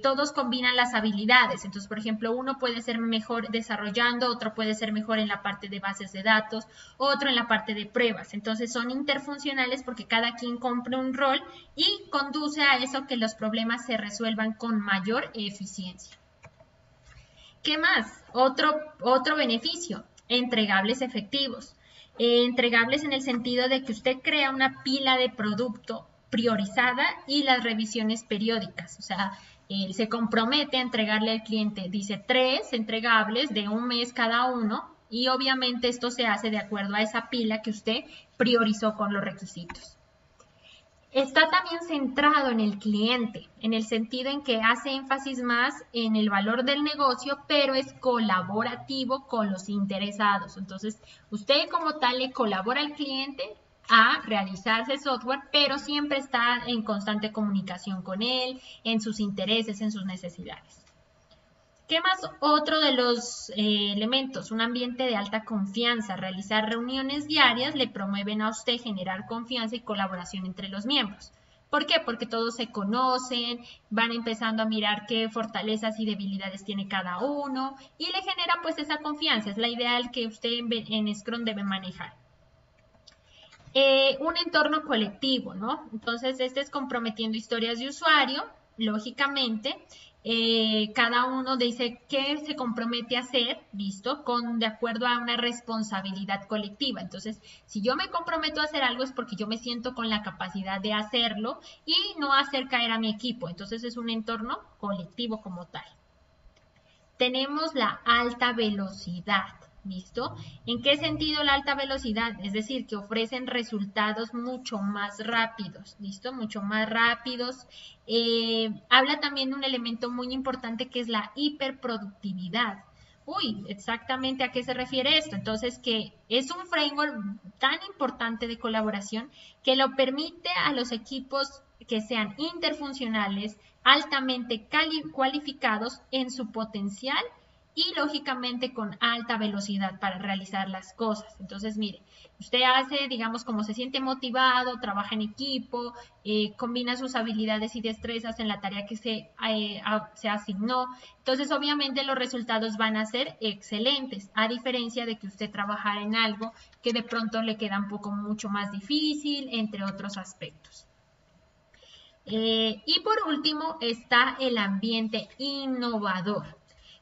todos combinan las habilidades. Entonces, por ejemplo, uno puede ser mejor desarrollando, otro puede ser mejor en la parte de bases de datos, otro en la parte de pruebas. Entonces, son interfuncionales porque cada quien cumple un rol y conduce a eso que los problemas se resuelvan con mayor eficiencia. ¿Qué más? Otro beneficio, entregables efectivos. Entregables en el sentido de que usted crea una pila de producto priorizada y las revisiones periódicas. O sea, él se compromete a entregarle al cliente, dice 3 entregables de un mes cada uno y obviamente esto se hace de acuerdo a esa pila que usted priorizó con los requisitos. Está también centrado en el cliente, en el sentido en que hace énfasis más en el valor del negocio, pero es colaborativo con los interesados. Entonces, usted como tal le colabora al cliente a realizarse software, pero siempre está en constante comunicación con él, en sus intereses, en sus necesidades. ¿Qué más? Otro de los elementos, un ambiente de alta confianza. Realizar reuniones diarias le promueven a usted generar confianza y colaboración entre los miembros. ¿Por qué? Porque todos se conocen, van empezando a mirar qué fortalezas y debilidades tiene cada uno y le genera pues esa confianza. Es la ideal que usted en Scrum debe manejar. Un entorno colectivo, ¿no? Entonces, este es comprometiendo historias de usuario, lógicamente. Cada uno dice qué se compromete a hacer, ¿listo? De acuerdo a una responsabilidad colectiva. Entonces, si yo me comprometo a hacer algo es porque yo me siento con la capacidad de hacerlo y no hacer caer a mi equipo. Entonces, es un entorno colectivo como tal. Tenemos la alta velocidad. ¿Listo? ¿En qué sentido la alta velocidad? Es decir, que ofrecen resultados mucho más rápidos, ¿listo? Mucho más rápidos. Habla también de un elemento muy importante que es la hiperproductividad. Uy, exactamente a qué se refiere esto. Entonces, que es un framework tan importante de colaboración que lo permite a los equipos que sean interfuncionales, altamente cualificados en su potencial y lógicamente con alta velocidad para realizar las cosas. Entonces, mire, usted hace, digamos, como se siente motivado, trabaja en equipo, combina sus habilidades y destrezas en la tarea que se asignó. Entonces, obviamente, los resultados van a ser excelentes, a diferencia de que usted trabajara en algo que de pronto le queda un poco mucho más difícil, entre otros aspectos. Y por último está el ambiente innovador.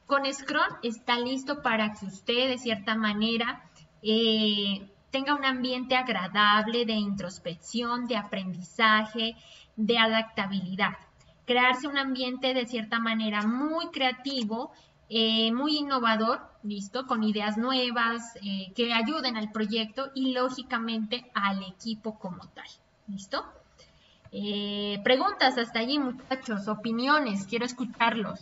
Con Scrum está listo para que usted de cierta manera tenga un ambiente agradable de introspección, de aprendizaje, de adaptabilidad. Crearse un ambiente de cierta manera muy creativo, muy innovador, ¿listo? Con ideas nuevas que ayuden al proyecto y lógicamente al equipo como tal, ¿listo? Preguntas hasta allí, muchachos, opiniones, quiero escucharlos.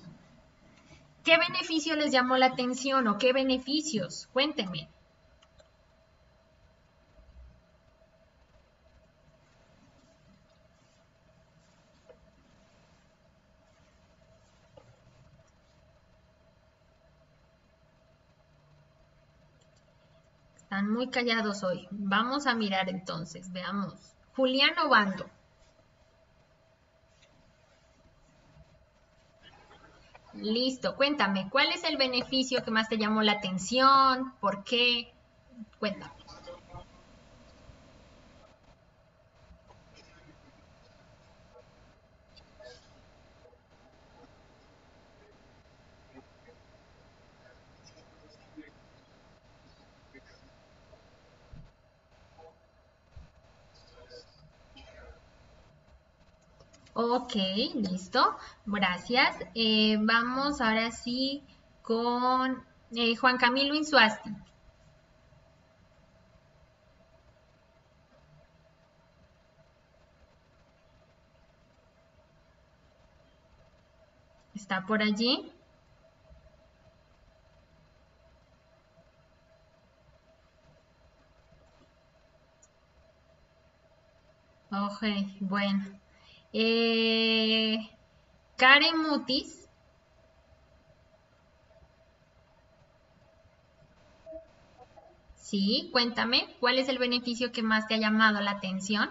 ¿Qué beneficio les llamó la atención o qué beneficios? Cuéntenme. Están muy callados hoy. Vamos a mirar entonces, veamos. Julián Obando. Listo, cuéntame, ¿cuál es el beneficio que más te llamó la atención? ¿Por qué? Cuéntame. Ok, listo. Gracias. Vamos ahora sí con Juan Camilo Insuasti. ¿Está por allí? Ok, bueno. Karen Mutis. Sí, cuéntame, ¿cuál es el beneficio que más te ha llamado la atención?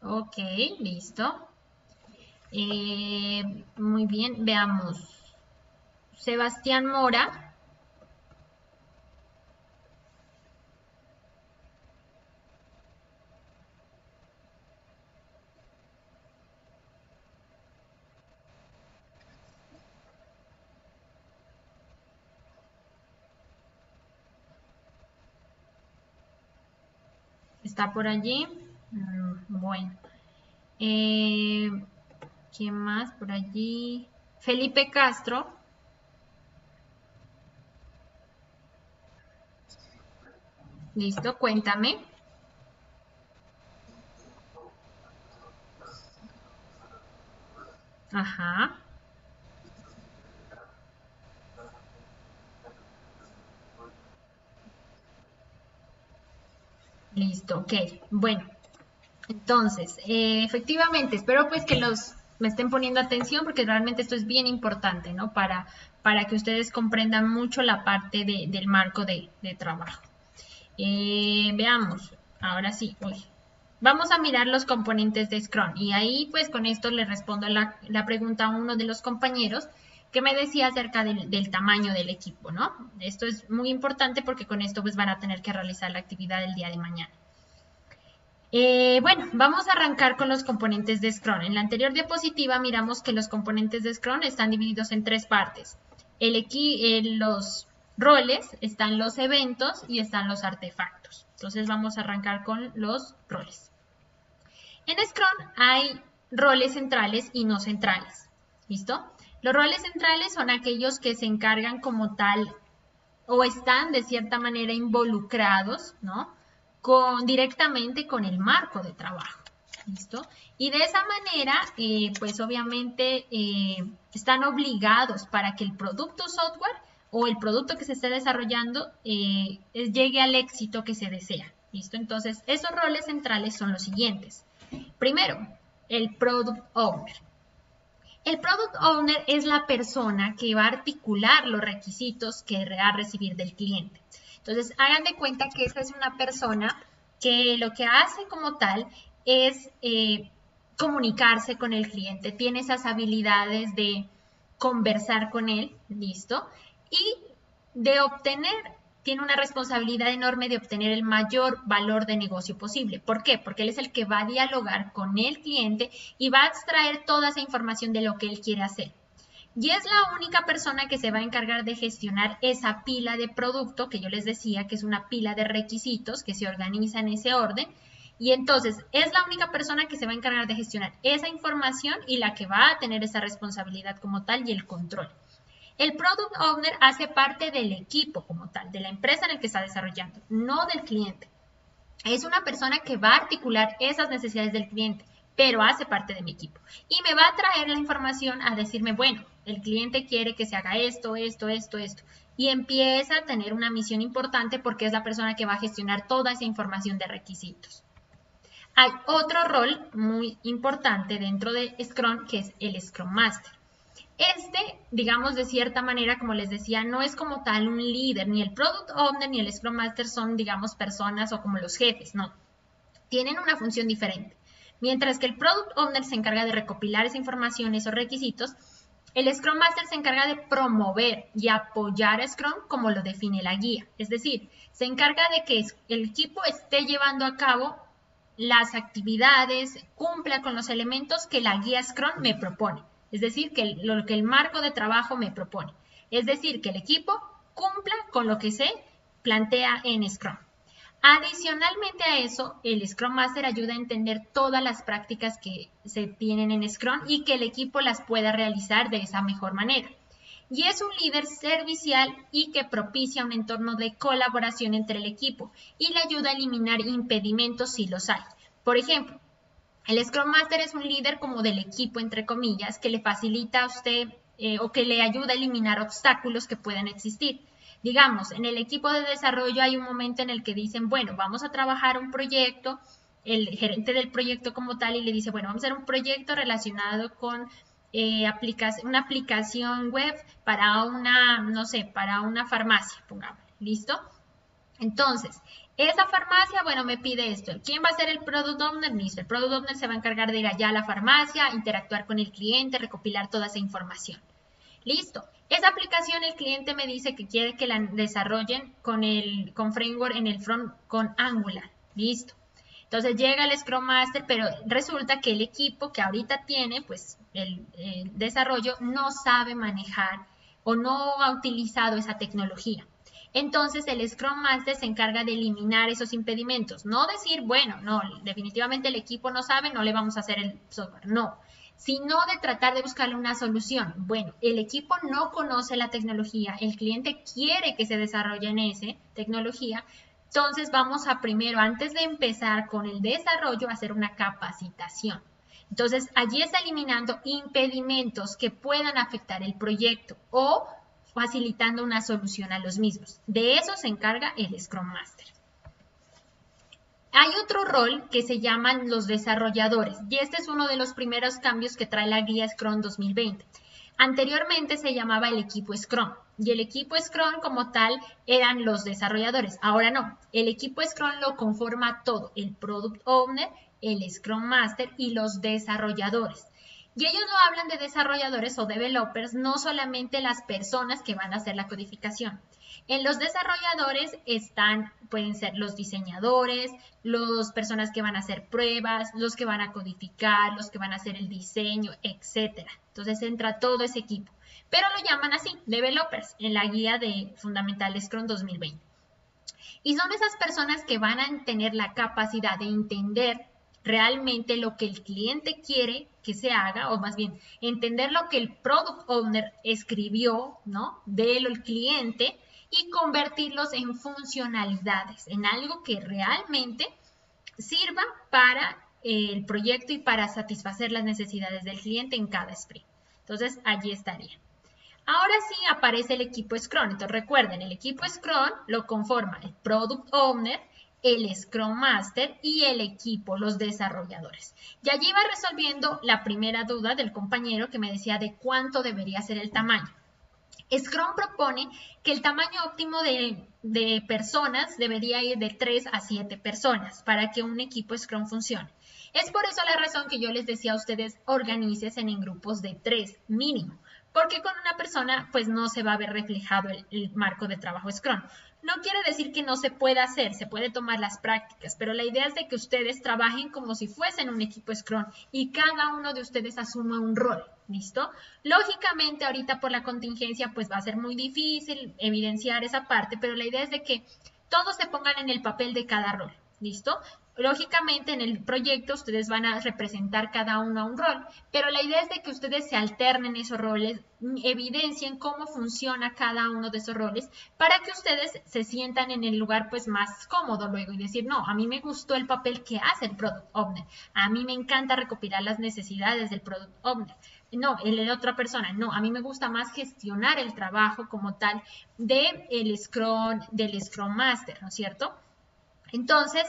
Ok, listo. Muy bien, veamos. Sebastián Mora. ¿Está por allí? Bueno. Eh, ¿Quién más por allí? Felipe Castro. Listo, cuéntame. Ajá. Listo, ok. Bueno, entonces, efectivamente, espero pues que los me estén poniendo atención porque realmente esto es bien importante, ¿no? Para que ustedes comprendan mucho la parte del marco de trabajo. Veamos, ahora sí, uy. Vamos a mirar los componentes de Scrum y ahí pues con esto le respondo la pregunta a uno de los compañeros que me decía acerca del tamaño del equipo, ¿no? Esto es muy importante porque con esto pues van a tener que realizar la actividad del día de mañana. Bueno, vamos a arrancar con los componentes de Scrum. En la anterior diapositiva miramos que los componentes de Scrum están divididos en tres partes. Los roles, están los eventos y están los artefactos. Entonces vamos a arrancar con los roles. En Scrum hay roles centrales y no centrales. ¿Listo? Los roles centrales son aquellos que se encargan como tal o están de cierta manera involucrados, ¿no? Directamente con el marco de trabajo. ¿Listo? Y de esa manera, pues obviamente están obligados para que el producto software o el producto que se esté desarrollando llegue al éxito que se desea. ¿Listo? Entonces, esos roles centrales son los siguientes. Primero, el Product Owner. El Product Owner es la persona que va a articular los requisitos que va a recibir del cliente. Entonces, hagan de cuenta que esta es una persona que lo que hace como tal es comunicarse con el cliente, tiene esas habilidades de conversar con él, ¿listo? Y de obtener, tiene una responsabilidad enorme de obtener el mayor valor de negocio posible. ¿Por qué? Porque él es el que va a dialogar con el cliente y va a extraer toda esa información de lo que él quiere hacer. Y es la única persona que se va a encargar de gestionar esa pila de producto que yo les decía que es una pila de requisitos que se organiza en ese orden. Y entonces es la única persona que se va a encargar de gestionar esa información y la que va a tener esa responsabilidad como tal y el control. El Product Owner hace parte del equipo como tal, de la empresa en el que está desarrollando, no del cliente. Es una persona que va a articular esas necesidades del cliente, pero hace parte de mi equipo. Y me va a traer la información a decirme, bueno, el cliente quiere que se haga esto, esto, esto, esto. Y empieza a tener una misión importante porque es la persona que va a gestionar toda esa información de requisitos. Hay otro rol muy importante dentro de Scrum, que es el Scrum Master. Digamos, de cierta manera, como les decía, no es como tal un líder, ni el Product Owner ni el Scrum Master son, digamos, personas o como los jefes, no. Tienen una función diferente. Mientras que el Product Owner se encarga de recopilar esa información, esos requisitos, el Scrum Master se encarga de promover y apoyar a Scrum como lo define la guía. Es decir, se encarga de que el equipo esté llevando a cabo las actividades, cumpla con los elementos que la guía Scrum me propone. Es decir, que lo que el marco de trabajo me propone. Es decir, que el equipo cumpla con lo que se plantea en Scrum. Adicionalmente a eso, el Scrum Master ayuda a entender todas las prácticas que se tienen en Scrum y que el equipo las pueda realizar de esa mejor manera. Y es un líder servicial y que propicia un entorno de colaboración entre el equipo y le ayuda a eliminar impedimentos si los hay. Por ejemplo, el Scrum Master es un líder como del equipo, entre comillas, que le facilita a usted o que le ayuda a eliminar obstáculos que puedan existir. Digamos, en el equipo de desarrollo hay un momento en el que dicen, bueno, vamos a trabajar un proyecto, el gerente del proyecto como tal, y le dice, bueno, vamos a hacer un proyecto relacionado con una aplicación web para una, no sé, para una farmacia, pongamos, ¿listo? Entonces, esa farmacia, bueno, me pide esto. ¿Quién va a ser el Product Owner? Listo, el Product Owner se va a encargar de ir allá a la farmacia, interactuar con el cliente, recopilar toda esa información. Listo. Esa aplicación el cliente me dice que quiere que la desarrollen con framework en el front con Angular. Listo. Entonces llega el Scrum Master, pero resulta que el equipo que ahorita tiene, pues el desarrollo, no sabe manejar o no ha utilizado esa tecnología. Entonces el Scrum Master se encarga de eliminar esos impedimentos. No decir, bueno, no, definitivamente el equipo no sabe, no le vamos a hacer el software. No, sino de tratar de buscarle una solución. Bueno, el equipo no conoce la tecnología, el cliente quiere que se desarrolle en esa tecnología. Entonces vamos a primero, antes de empezar con el desarrollo, hacer una capacitación. Entonces allí está eliminando impedimentos que puedan afectar el proyecto o facilitando una solución a los mismos. De eso se encarga el Scrum Master. Hay otro rol que se llaman los desarrolladores y este es uno de los primeros cambios que trae la guía Scrum 2020. Anteriormente se llamaba el equipo Scrum y el equipo Scrum como tal eran los desarrolladores. Ahora no, el equipo Scrum lo conforma todo, el Product Owner, el Scrum Master y los desarrolladores. Y ellos no hablan de desarrolladores o developers, no solamente las personas que van a hacer la codificación. En los desarrolladores pueden ser los diseñadores, las personas que van a hacer pruebas, los que van a codificar, los que van a hacer el diseño, etc. Entonces entra todo ese equipo. Pero lo llaman así, developers, en la guía de Fundamental Scrum 2020. Y son esas personas que van a tener la capacidad de entender realmente lo que el cliente quiere que se haga, o más bien entender lo que el Product Owner escribió, ¿no? Del cliente y convertirlos en funcionalidades, en algo que realmente sirva para el proyecto y para satisfacer las necesidades del cliente en cada sprint. Entonces, allí estaría. Ahora sí aparece el equipo Scrum. Entonces recuerden, el equipo Scrum lo conforma el Product Owner, el Scrum Master y el equipo, los desarrolladores. Y allí va resolviendo la primera duda del compañero que me decía de cuánto debería ser el tamaño. Scrum propone que el tamaño óptimo de personas debería ir de 3 a 7 personas para que un equipo Scrum funcione. Es por eso la razón que yo les decía a ustedes, organícense en grupos de 3 mínimo, porque con una persona pues no se va a ver reflejado el marco de trabajo Scrum. No quiere decir que no se pueda hacer, se puede tomar las prácticas, pero la idea es de que ustedes trabajen como si fuesen un equipo Scrum y cada uno de ustedes asuma un rol, ¿listo? Lógicamente ahorita por la contingencia pues va a ser muy difícil evidenciar esa parte, pero la idea es de que todos se pongan en el papel de cada rol, ¿listo? Lógicamente en el proyecto ustedes van a representar cada uno a un rol, pero la idea es de que ustedes se alternen esos roles, evidencien cómo funciona cada uno de esos roles para que ustedes se sientan en el lugar pues más cómodo luego y decir, no, a mí me gustó el papel que hace el Product Owner, a mí me encanta recopilar las necesidades del Product Owner. No, el de otra persona, no, a mí me gusta más gestionar el trabajo como tal del Scrum Master, ¿no es cierto? Entonces,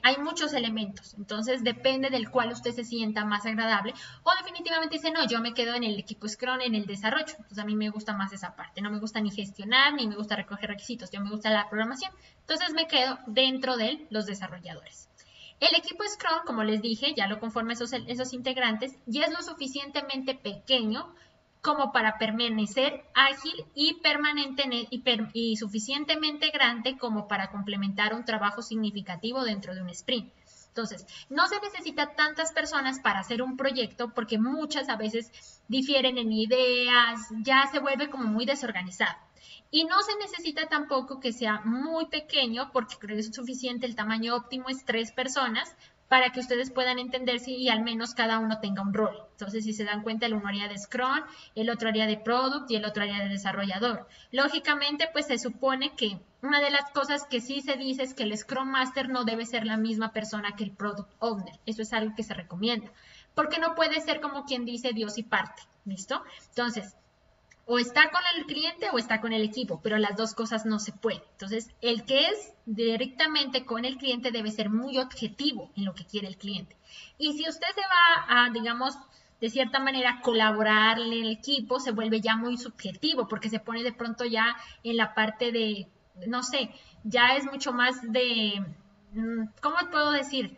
hay muchos elementos, entonces depende del cual usted se sienta más agradable o definitivamente dice, no, yo me quedo en el equipo Scrum, en el desarrollo, entonces a mí me gusta más esa parte, no me gusta ni gestionar, ni me gusta recoger requisitos, yo me gusta la programación, entonces me quedo dentro de los desarrolladores. El equipo Scrum, como les dije, ya lo conforma esos integrantes y es lo suficientemente pequeño como para permanecer ágil y permanente y suficientemente grande como para complementar un trabajo significativo dentro de un sprint. Entonces, no se necesita tantas personas para hacer un proyecto porque muchas a veces difieren en ideas, ya se vuelve como muy desorganizado. Y no se necesita tampoco que sea muy pequeño porque creo que es suficiente, el tamaño óptimo es 3 personas para que ustedes puedan entenderse y al menos cada uno tenga un rol. Entonces, si se dan cuenta, el uno haría de Scrum, el otro haría de Product y el otro haría de desarrollador. Lógicamente, pues se supone que una de las cosas que sí se dice es que el Scrum Master no debe ser la misma persona que el Product Owner. Eso es algo que se recomienda. Porque no puede ser como quien dice Dios y parte. ¿Listo? Entonces, o está con el cliente o está con el equipo, pero las dos cosas no se pueden. Entonces, el que es directamente con el cliente debe ser muy objetivo en lo que quiere el cliente. Y si usted se va a, digamos, de cierta manera colaborarle el equipo, se vuelve ya muy subjetivo porque se pone de pronto ya en la parte de, no sé, ya es mucho más de, ¿cómo puedo decir?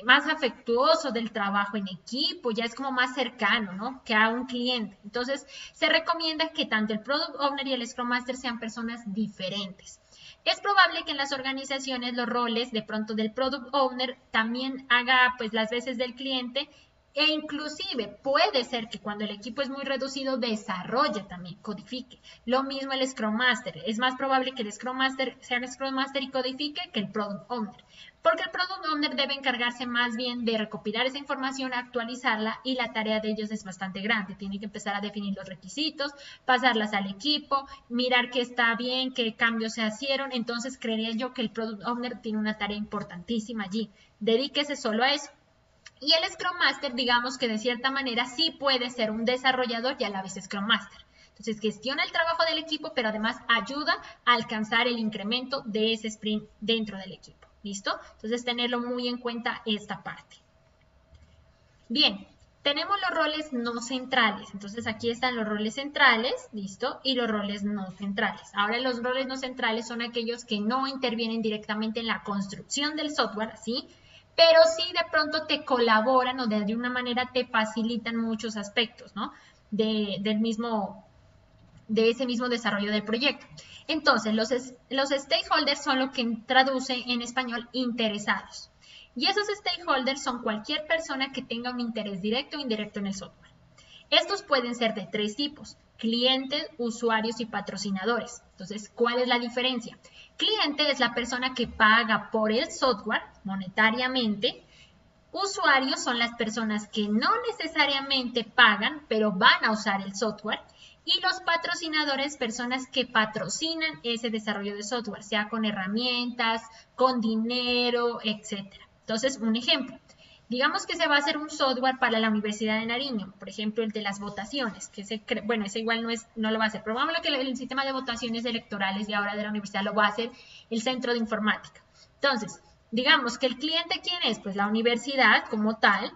Más afectuoso del trabajo en equipo, ya es como más cercano, ¿no? Que a un cliente. Entonces, se recomienda que tanto el Product Owner y el Scrum Master sean personas diferentes. Es probable que en las organizaciones los roles de pronto del Product Owner también haga pues las veces del cliente e inclusive puede ser que cuando el equipo es muy reducido desarrolle también, codifique. Lo mismo el Scrum Master. Es más probable que el Scrum Master sea el Scrum Master y codifique que el Product Owner. Porque el Product Owner debe encargarse más bien de recopilar esa información, actualizarla y la tarea de ellos es bastante grande. Tiene que empezar a definir los requisitos, pasarlas al equipo, mirar qué está bien, qué cambios se hicieron. Entonces creería yo que el Product Owner tiene una tarea importantísima allí. Dedíquese solo a eso. Y el Scrum Master, digamos que de cierta manera sí puede ser un desarrollador y a la vez Scrum Master. Entonces gestiona el trabajo del equipo, pero además ayuda a alcanzar el incremento de ese sprint dentro del equipo. ¿Listo? Entonces tenerlo muy en cuenta esta parte. Bien, tenemos los roles no centrales. Entonces aquí están los roles centrales, ¿listo? Y los roles no centrales. Ahora los roles no centrales son aquellos que no intervienen directamente en la construcción del software, ¿sí? Pero sí de pronto te colaboran o de alguna manera te facilitan muchos aspectos, ¿no? De ese mismo desarrollo del proyecto. Entonces, los stakeholders son lo que traduce en español interesados. Y esos stakeholders son cualquier persona que tenga un interés directo o indirecto en el software. Estos pueden ser de 3 tipos: clientes, usuarios y patrocinadores. Entonces, ¿cuál es la diferencia? Cliente es la persona que paga por el software monetariamente. Usuarios son las personas que no necesariamente pagan, pero van a usar el software. Y los patrocinadores, personas que patrocinan ese desarrollo de software, sea con herramientas, con dinero, etcétera. Entonces, un ejemplo. Digamos que se va a hacer un software para la Universidad de Nariño, por ejemplo, el de las votaciones, que bueno, ese igual no lo va a hacer, pero vamos a que el sistema de votaciones electorales y ahora de la universidad lo va a hacer el centro de informática. Entonces, digamos que el cliente, ¿quién es? Pues la universidad como tal,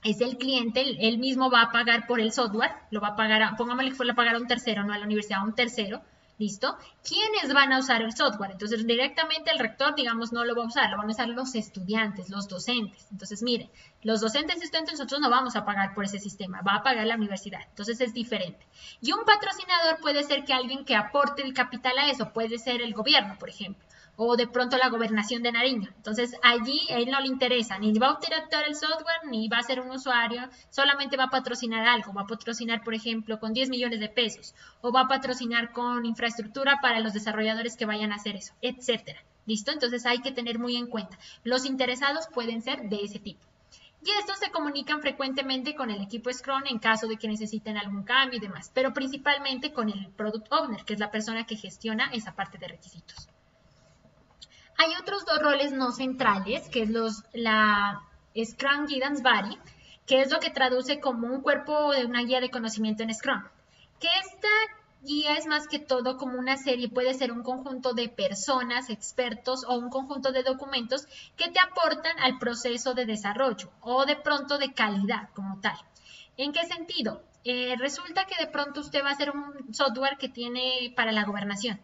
es el cliente, él mismo va a pagar por el software, lo va a pagar, pongámosle que fue a pagar a un tercero, no a la universidad, a un tercero, ¿listo? ¿Quiénes van a usar el software? Entonces, directamente el rector, digamos, no lo va a usar, lo van a usar los estudiantes, los docentes. Entonces, miren, los docentes y estudiantes nosotros no vamos a pagar por ese sistema, va a pagar la universidad. Entonces, es diferente. Y un patrocinador puede ser que alguien que aporte el capital a eso, puede ser el gobierno, por ejemplo, o de pronto la gobernación de Nariño. Entonces, allí a él no le interesa, ni va a utilizar el software, ni va a ser un usuario, solamente va a patrocinar algo, va a patrocinar, por ejemplo, con 10 millones de pesos, o va a patrocinar con infraestructura para los desarrolladores que vayan a hacer eso, etcétera. ¿Listo? Entonces hay que tener muy en cuenta. Los interesados pueden ser de ese tipo. Y estos se comunican frecuentemente con el equipo Scrum en caso de que necesiten algún cambio y demás, pero principalmente con el Product Owner, que es la persona que gestiona esa parte de requisitos. Hay otros dos roles no centrales, que es la Scrum Guidance Body, que es lo que traduce como un cuerpo de una guía de conocimiento en Scrum. Que esta guía es más que todo como una serie, puede ser un conjunto de personas, expertos o un conjunto de documentos que te aportan al proceso de desarrollo o de pronto de calidad como tal. ¿En qué sentido? Resulta que de pronto usted va a hacer un software que tiene para la gobernación.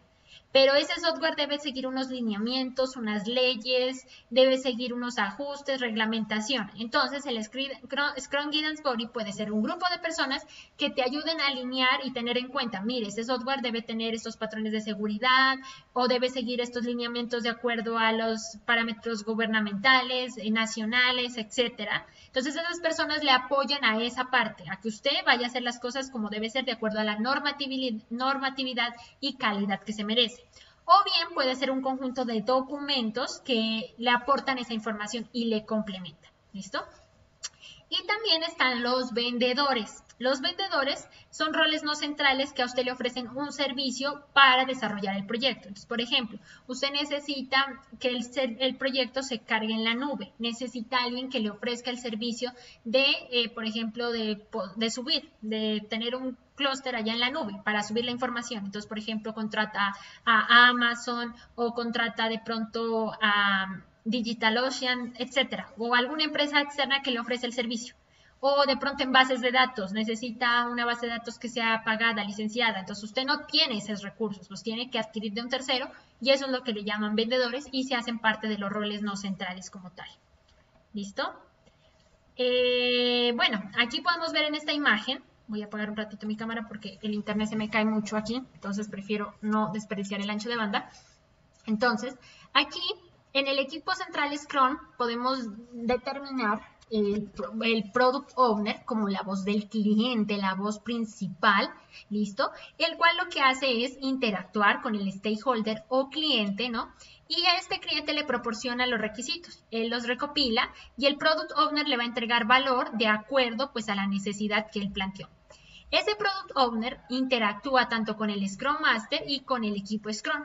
Pero ese software debe seguir unos lineamientos, unas leyes, debe seguir unos ajustes, reglamentación. Entonces, el Scrum Guidance Body puede ser un grupo de personas que te ayuden a alinear y tener en cuenta, mire, ese software debe tener estos patrones de seguridad o debe seguir estos lineamientos de acuerdo a los parámetros gubernamentales, nacionales, etcétera. Entonces, esas personas le apoyan a esa parte, a que usted vaya a hacer las cosas como debe ser de acuerdo a la normatividad y calidad que se merece. O bien puede ser un conjunto de documentos que le aportan esa información y le complementan. ¿Listo? Y también están los vendedores. Los vendedores son roles no centrales que a usted le ofrecen un servicio para desarrollar el proyecto. Entonces, por ejemplo, usted necesita que el proyecto se cargue en la nube. Necesita alguien que le ofrezca el servicio de, por ejemplo, de subir, de tener un clúster allá en la nube para subir la información. Entonces, por ejemplo, contrata a Amazon o contrata de pronto a DigitalOcean, etcétera, o alguna empresa externa que le ofrece el servicio. O de pronto en bases de datos, necesita una base de datos que sea pagada, licenciada. Entonces usted no tiene esos recursos, los tiene que adquirir de un tercero y eso es lo que le llaman vendedores y se hacen parte de los roles no centrales como tal. ¿Listo? Bueno, aquí podemos ver en esta imagen, voy a apagar un ratito mi cámara porque el internet se me cae mucho aquí, entonces prefiero no desperdiciar el ancho de banda. Entonces, aquí en el equipo central Scrum podemos determinar el Product Owner como la voz del cliente, la voz principal, ¿listo? El cual lo que hace es interactuar con el stakeholder o cliente, ¿no? Y a este cliente le proporciona los requisitos, él los recopila y el Product Owner le va a entregar valor de acuerdo pues a la necesidad que él planteó. Ese Product Owner interactúa tanto con el Scrum Master y con el equipo Scrum.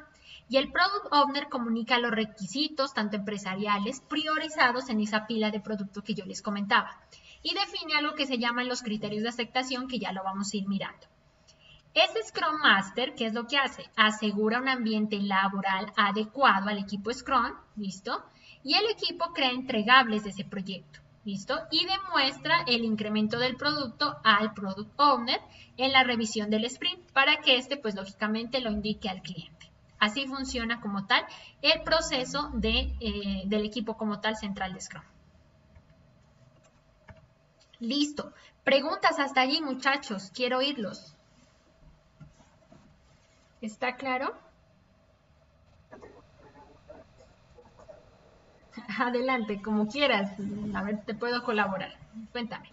Y el Product Owner comunica los requisitos, tanto empresariales, priorizados en esa pila de producto que yo les comentaba. Y define algo que se llaman los criterios de aceptación, que ya lo vamos a ir mirando. Ese Scrum Master, ¿qué es lo que hace? Asegura un ambiente laboral adecuado al equipo Scrum, ¿listo? Y el equipo crea entregables de ese proyecto, ¿listo? Y demuestra el incremento del producto al Product Owner en la revisión del sprint para que este, pues lógicamente, lo indique al cliente. Así funciona como tal el proceso del equipo como tal central de Scrum. Listo. Preguntas hasta allí, muchachos. Quiero oírlos. ¿Está claro? Adelante, como quieras. A ver, te puedo colaborar. Cuéntame.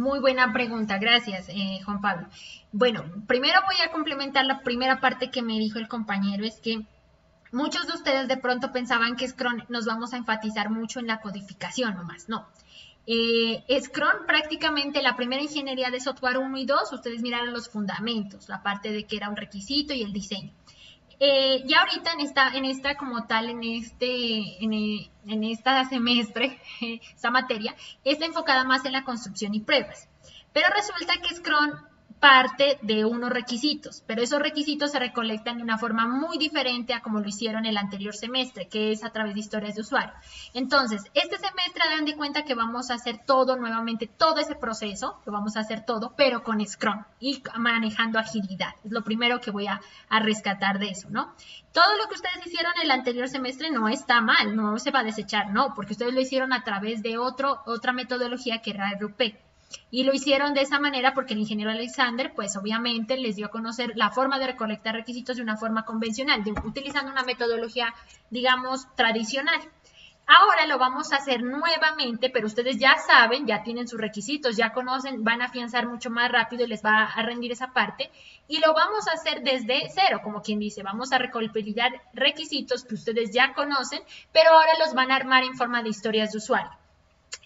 Muy buena pregunta, gracias, Juan Pablo. Bueno, primero voy a complementar la primera parte que me dijo el compañero, es que muchos de ustedes de pronto pensaban que Scrum nos vamos a enfatizar mucho en la codificación nomás, no. Scrum prácticamente la primera ingeniería de software 1 y 2, ustedes miraron los fundamentos, la parte de que era un requisito y el diseño. Ya ahorita en esta como tal, en esta semestre, esta materia, está enfocada más en la construcción y pruebas. Pero resulta que Scrum parte de unos requisitos, pero esos requisitos se recolectan de una forma muy diferente a como lo hicieron el anterior semestre, que es a través de historias de usuario. Entonces, este semestre dan de cuenta que vamos a hacer todo nuevamente, todo ese proceso, lo vamos a hacer todo, pero con Scrum y manejando agilidad. Es lo primero que voy a rescatar de eso, ¿no? Todo lo que ustedes hicieron el anterior semestre no está mal, no se va a desechar, no, porque ustedes lo hicieron a través de otra metodología que era RUP. Y lo hicieron de esa manera porque el ingeniero Alexander, pues obviamente les dio a conocer la forma de recolectar requisitos de una forma convencional, utilizando una metodología, digamos, tradicional. Ahora lo vamos a hacer nuevamente, pero ustedes ya saben, ya tienen sus requisitos, ya conocen, van a afianzar mucho más rápido y les va a rendir esa parte. Y lo vamos a hacer desde cero, como quien dice, vamos a recopilar requisitos que ustedes ya conocen, pero ahora los van a armar en forma de historias de usuario.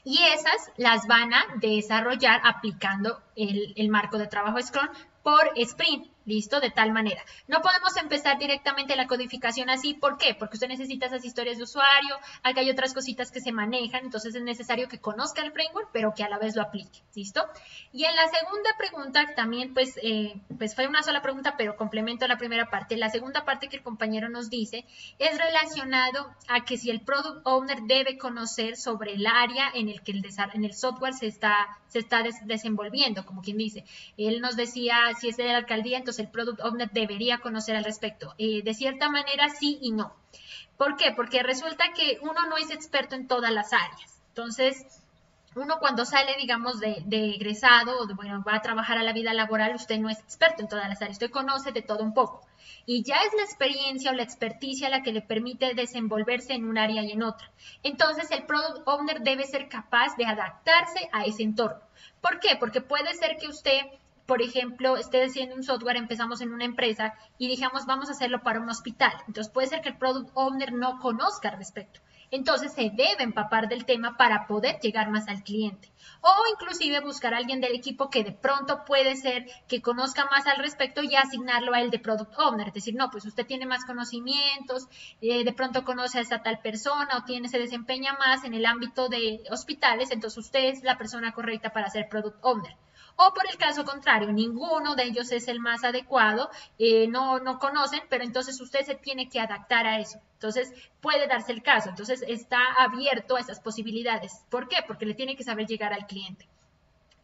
Y esas las van a desarrollar aplicando el marco de trabajo Scrum por sprint. ¿Listo? De tal manera. No podemos empezar directamente la codificación así. ¿Por qué? Porque usted necesita esas historias de usuario, acá hay otras cositas que se manejan, entonces es necesario que conozca el framework, pero que a la vez lo aplique. ¿Listo? Y en la segunda pregunta, también pues fue una sola pregunta, pero complemento la primera parte. La segunda parte que el compañero nos dice es relacionado a que si el Product Owner debe conocer sobre el área en el que el software se está desenvolviendo, como quien dice. Él nos decía, si es de la alcaldía, entonces el Product Owner debería conocer al respecto. De cierta manera, sí y no. ¿Por qué? Porque resulta que uno no es experto en todas las áreas. Entonces, uno cuando sale, digamos, de egresado, o bueno, va a trabajar a la vida laboral, usted no es experto en todas las áreas, usted conoce de todo un poco. Y ya es la experiencia o la experticia la que le permite desenvolverse en un área y en otra. Entonces, el Product Owner debe ser capaz de adaptarse a ese entorno. ¿Por qué? Porque puede ser que usted, por ejemplo, esté haciendo un software, empezamos en una empresa y dijamos, vamos a hacerlo para un hospital. Entonces, puede ser que el Product Owner no conozca al respecto. Entonces se debe empapar del tema para poder llegar más al cliente. O inclusive buscar a alguien del equipo que de pronto puede ser que conozca más al respecto y asignarlo a él de Product Owner. Es decir, no, pues usted tiene más conocimientos, de pronto conoce a esa tal persona o se desempeña más en el ámbito de hospitales, entonces usted es la persona correcta para ser Product Owner. O por el caso contrario, ninguno de ellos es el más adecuado, no conocen, pero entonces usted se tiene que adaptar a eso. Entonces puede darse el caso. Entonces está abierto a esas posibilidades. ¿Por qué? Porque le tiene que saber llegar al cliente.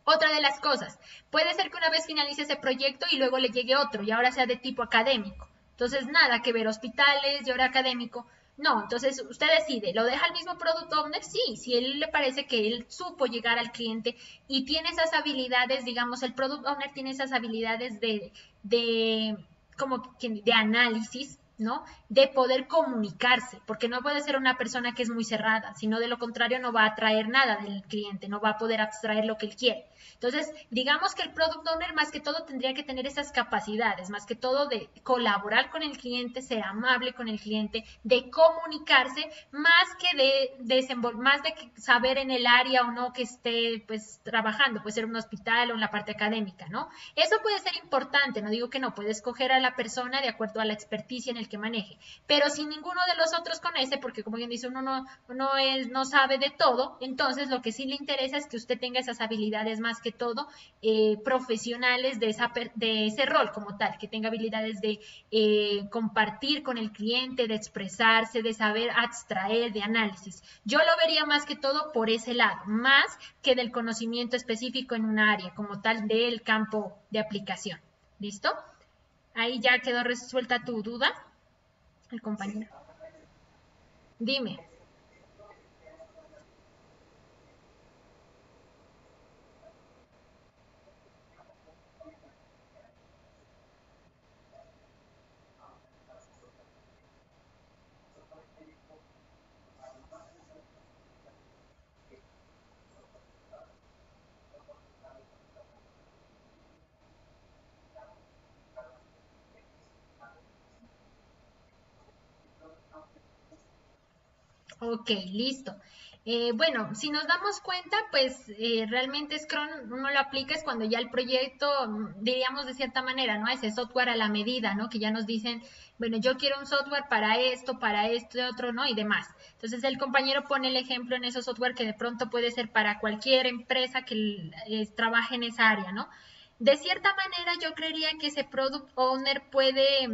Otra de las cosas, puede ser que una vez finalice ese proyecto y luego le llegue otro y ahora sea de tipo académico. Entonces, nada que ver hospitales y ahora académico. No, entonces usted decide, ¿lo deja el mismo Product Owner? Sí, si él le parece que él supo llegar al cliente y tiene esas habilidades, digamos, el Product Owner tiene esas habilidades de como que de análisis, ¿no? De poder comunicarse, porque no puede ser una persona que es muy cerrada, sino de lo contrario no va a atraer nada del cliente, no va a poder abstraer lo que él quiere. Entonces, digamos que el Product Owner más que todo tendría que tener esas capacidades, más que todo de colaborar con el cliente, ser amable con el cliente, de comunicarse, más que más de saber en el área o no que esté pues trabajando, puede ser un hospital o en la parte académica, ¿no? Eso puede ser importante, no digo que no, puede escoger a la persona de acuerdo a la experticia en el que maneje, pero si ninguno de los otros conoce, porque como bien dice, uno no sabe de todo, entonces lo que sí le interesa es que usted tenga esas habilidades más que todo profesionales de ese rol como tal, que tenga habilidades de compartir con el cliente, de expresarse, de saber abstraer, de análisis. Yo lo vería más que todo por ese lado, más que del conocimiento específico en un área como tal del campo de aplicación. ¿Listo? Ahí ya quedó resuelta tu duda, el compañero. Dime. Ok, listo. Bueno, si nos damos cuenta, pues realmente Scrum uno lo aplica es cuando ya el proyecto, diríamos de cierta manera, ¿no? Ese software a la medida, ¿no? Que ya nos dicen, bueno, yo quiero un software para esto y otro, ¿no? Y demás. Entonces el compañero pone el ejemplo en ese software que de pronto puede ser para cualquier empresa que trabaje en esa área, ¿no? De cierta manera yo creería que ese product owner puede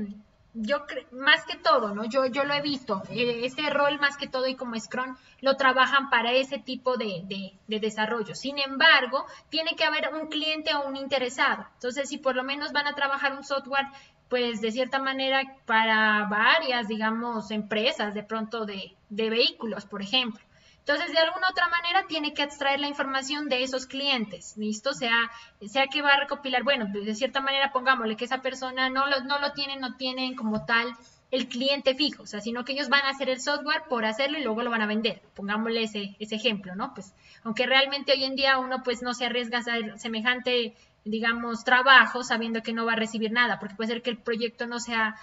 más que todo, ¿no? Yo lo he visto, ese rol más que todo y como Scrum lo trabajan para ese tipo de desarrollo. Sin embargo, tiene que haber un cliente o un interesado. Entonces, si por lo menos van a trabajar un software, pues de cierta manera para varias, digamos, empresas de pronto de vehículos, por ejemplo. Entonces, de alguna otra manera, tiene que extraer la información de esos clientes, ¿listo? Sea que va a recopilar, bueno, de cierta manera, pongámosle que esa persona no tienen como tal el cliente fijo, o sea, sino que ellos van a hacer el software por hacerlo y luego lo van a vender. Pongámosle ese ejemplo, ¿no? Pues, aunque realmente hoy en día uno pues no se arriesga a hacer semejante, digamos, trabajo sabiendo que no va a recibir nada, porque puede ser que el proyecto no sea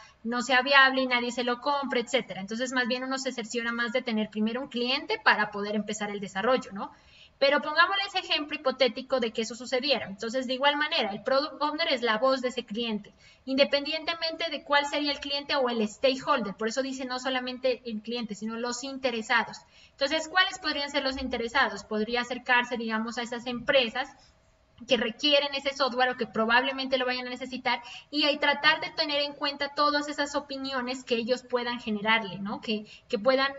viable y nadie se lo compre, etcétera. Entonces, más bien uno se cerciora más de tener primero un cliente para poder empezar el desarrollo, ¿no? Pero pongámosle ese ejemplo hipotético de que eso sucediera. Entonces, de igual manera, el product owner es la voz de ese cliente, independientemente de cuál sería el cliente o el stakeholder. Por eso dice no solamente el cliente, sino los interesados. Entonces, ¿cuáles podrían ser los interesados? Podría acercarse, digamos, a esas empresas que requieren ese software o que probablemente lo vayan a necesitar y ahí tratar de tener en cuenta todas esas opiniones que ellos puedan generarle, ¿no? Que puedan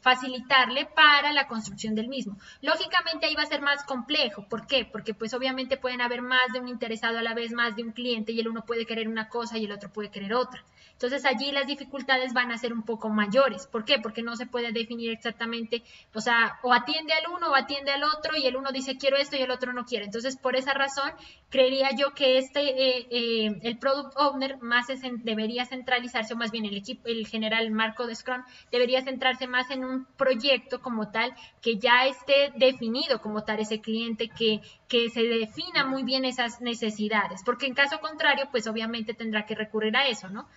facilitarle para la construcción del mismo. Lógicamente ahí va a ser más complejo. ¿Por qué? Porque pues obviamente pueden haber más de un interesado a la vez, más de un cliente y el uno puede querer una cosa y el otro puede querer otra. Entonces allí las dificultades van a ser un poco mayores. ¿Por qué? Porque no se puede definir exactamente, o sea, o atiende al uno o atiende al otro y el uno dice quiero esto y el otro no quiere. Entonces por esa razón creería yo que el product owner debería centralizarse, o más bien el equipo, el general marco de Scrum debería centrarse más en un proyecto como tal que ya esté definido como tal ese cliente, que se defina muy bien esas necesidades, porque en caso contrario, pues obviamente tendrá que recurrir a eso, ¿no?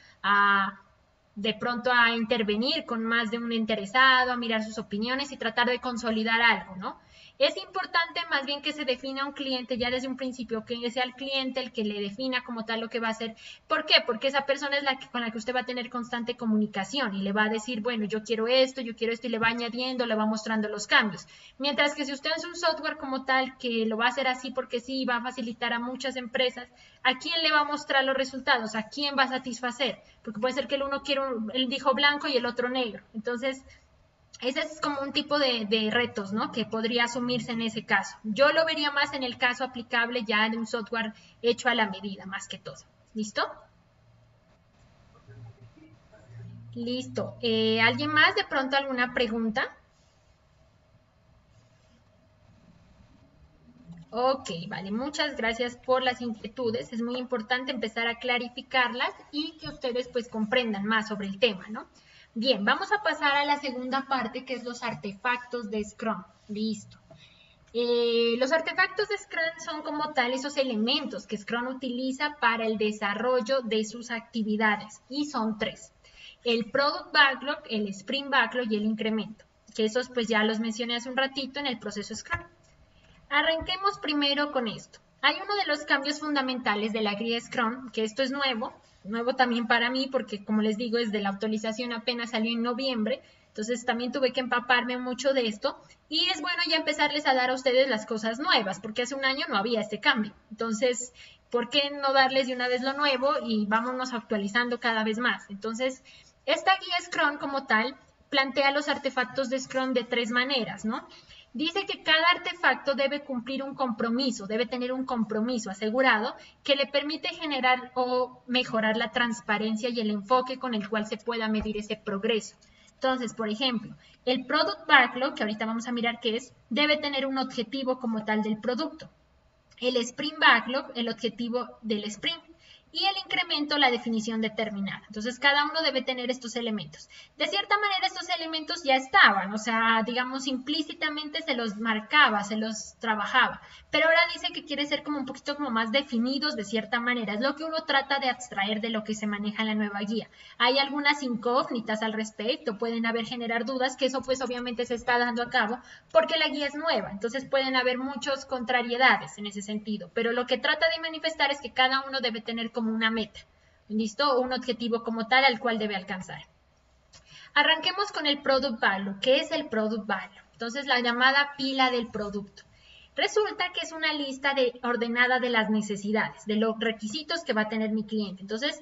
De pronto a intervenir con más de un interesado, a mirar sus opiniones y tratar de consolidar algo, ¿no? Es importante más bien que se defina un cliente ya desde un principio, que sea el cliente el que le defina como tal lo que va a hacer. ¿Por qué? Porque esa persona es con la que usted va a tener constante comunicación y le va a decir, bueno, yo quiero esto y le va añadiendo, le va mostrando los cambios. Mientras que si usted hace un software como tal que lo va a hacer así porque sí, va a facilitar a muchas empresas, ¿a quién le va a mostrar los resultados? ¿A quién va a satisfacer? Porque puede ser que el uno él dijo blanco y el otro negro. Entonces, ese es como un tipo de retos, ¿no? Que podría asumirse en ese caso. Yo lo vería más en el caso aplicable ya de un software hecho a la medida, más que todo. ¿Listo? Listo. ¿Alguien más de pronto alguna pregunta? Ok, vale, muchas gracias por las inquietudes. Es muy importante empezar a clarificarlas y que ustedes pues comprendan más sobre el tema, ¿no? Bien, vamos a pasar a la segunda parte que es los artefactos de Scrum. Listo. Los artefactos de Scrum son como tal esos elementos que Scrum utiliza para el desarrollo de sus actividades y son tres. El Product Backlog, el Sprint Backlog y el incremento, que esos pues ya los mencioné hace un ratito en el proceso Scrum. Arranquemos primero con esto. Hay uno de los cambios fundamentales de la guía Scrum, que esto es nuevo también para mí, porque como les digo, desde la actualización apenas salió en noviembre, entonces también tuve que empaparme mucho de esto y es bueno ya empezarles a dar a ustedes las cosas nuevas, porque hace un año no había este cambio. Entonces, ¿por qué no darles de una vez lo nuevo y vámonos actualizando cada vez más? Entonces, esta guía Scrum como tal plantea los artefactos de Scrum de tres maneras, ¿no? Dice que cada artefacto debe cumplir un compromiso, debe tener un compromiso asegurado que le permite generar o mejorar la transparencia y el enfoque con el cual se pueda medir ese progreso. Entonces, por ejemplo, el Product Backlog, que ahorita vamos a mirar qué es, debe tener un objetivo como tal del producto. El Sprint Backlog, el objetivo del sprint. y el incremento, la definición determinada. Entonces, cada uno debe tener estos elementos. De cierta manera, estos elementos ya estaban, o sea, digamos, implícitamente se los marcaba, se los trabajaba, pero ahora dice que quiere ser como un poquito como más definidos de cierta manera. Es lo que uno trata de abstraer de lo que se maneja en la nueva guía. Hay algunas incógnitas al respecto, pueden haber generar dudas, que eso pues obviamente se está dando a cabo porque la guía es nueva, entonces pueden haber muchas contrariedades en ese sentido, pero lo que trata de manifestar es que cada uno debe tener como una meta, ¿listo? Un objetivo como tal al cual debe alcanzar. Arranquemos con el Product Value. ¿Qué es el Product Value? Entonces, la llamada pila del producto. Resulta que es una lista ordenada de las necesidades, de los requisitos que va a tener mi cliente. Entonces,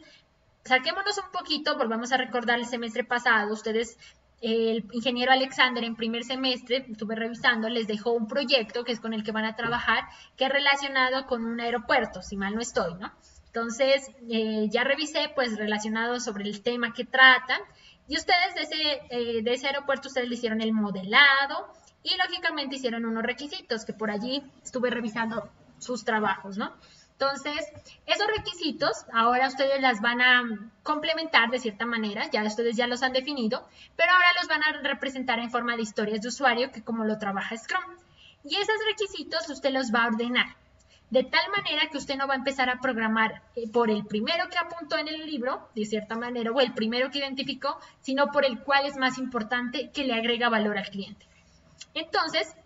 saquémonos un poquito, volvamos a recordar el semestre pasado, ustedes, el ingeniero Alexander en primer semestre, estuve revisando, les dejó un proyecto que es con el que van a trabajar, que es relacionado con un aeropuerto, si mal no estoy, ¿no? Entonces, ya revisé, pues, relacionado sobre el tema que tratan, y ustedes de ese aeropuerto, ustedes le hicieron el modelado, y lógicamente hicieron unos requisitos, que por allí estuve revisando sus trabajos, ¿no? Entonces, esos requisitos ahora ustedes las van a complementar de cierta manera, ya ustedes ya los han definido, pero ahora los van a representar en forma de historias de usuario, que como lo trabaja Scrum. Y esos requisitos usted los va a ordenar, de tal manera que usted no va a empezar a programar por el primero que apuntó en el libro, de cierta manera, o el primero que identificó, sino por el cual es más importante que le agrega valor al cliente. Entonces,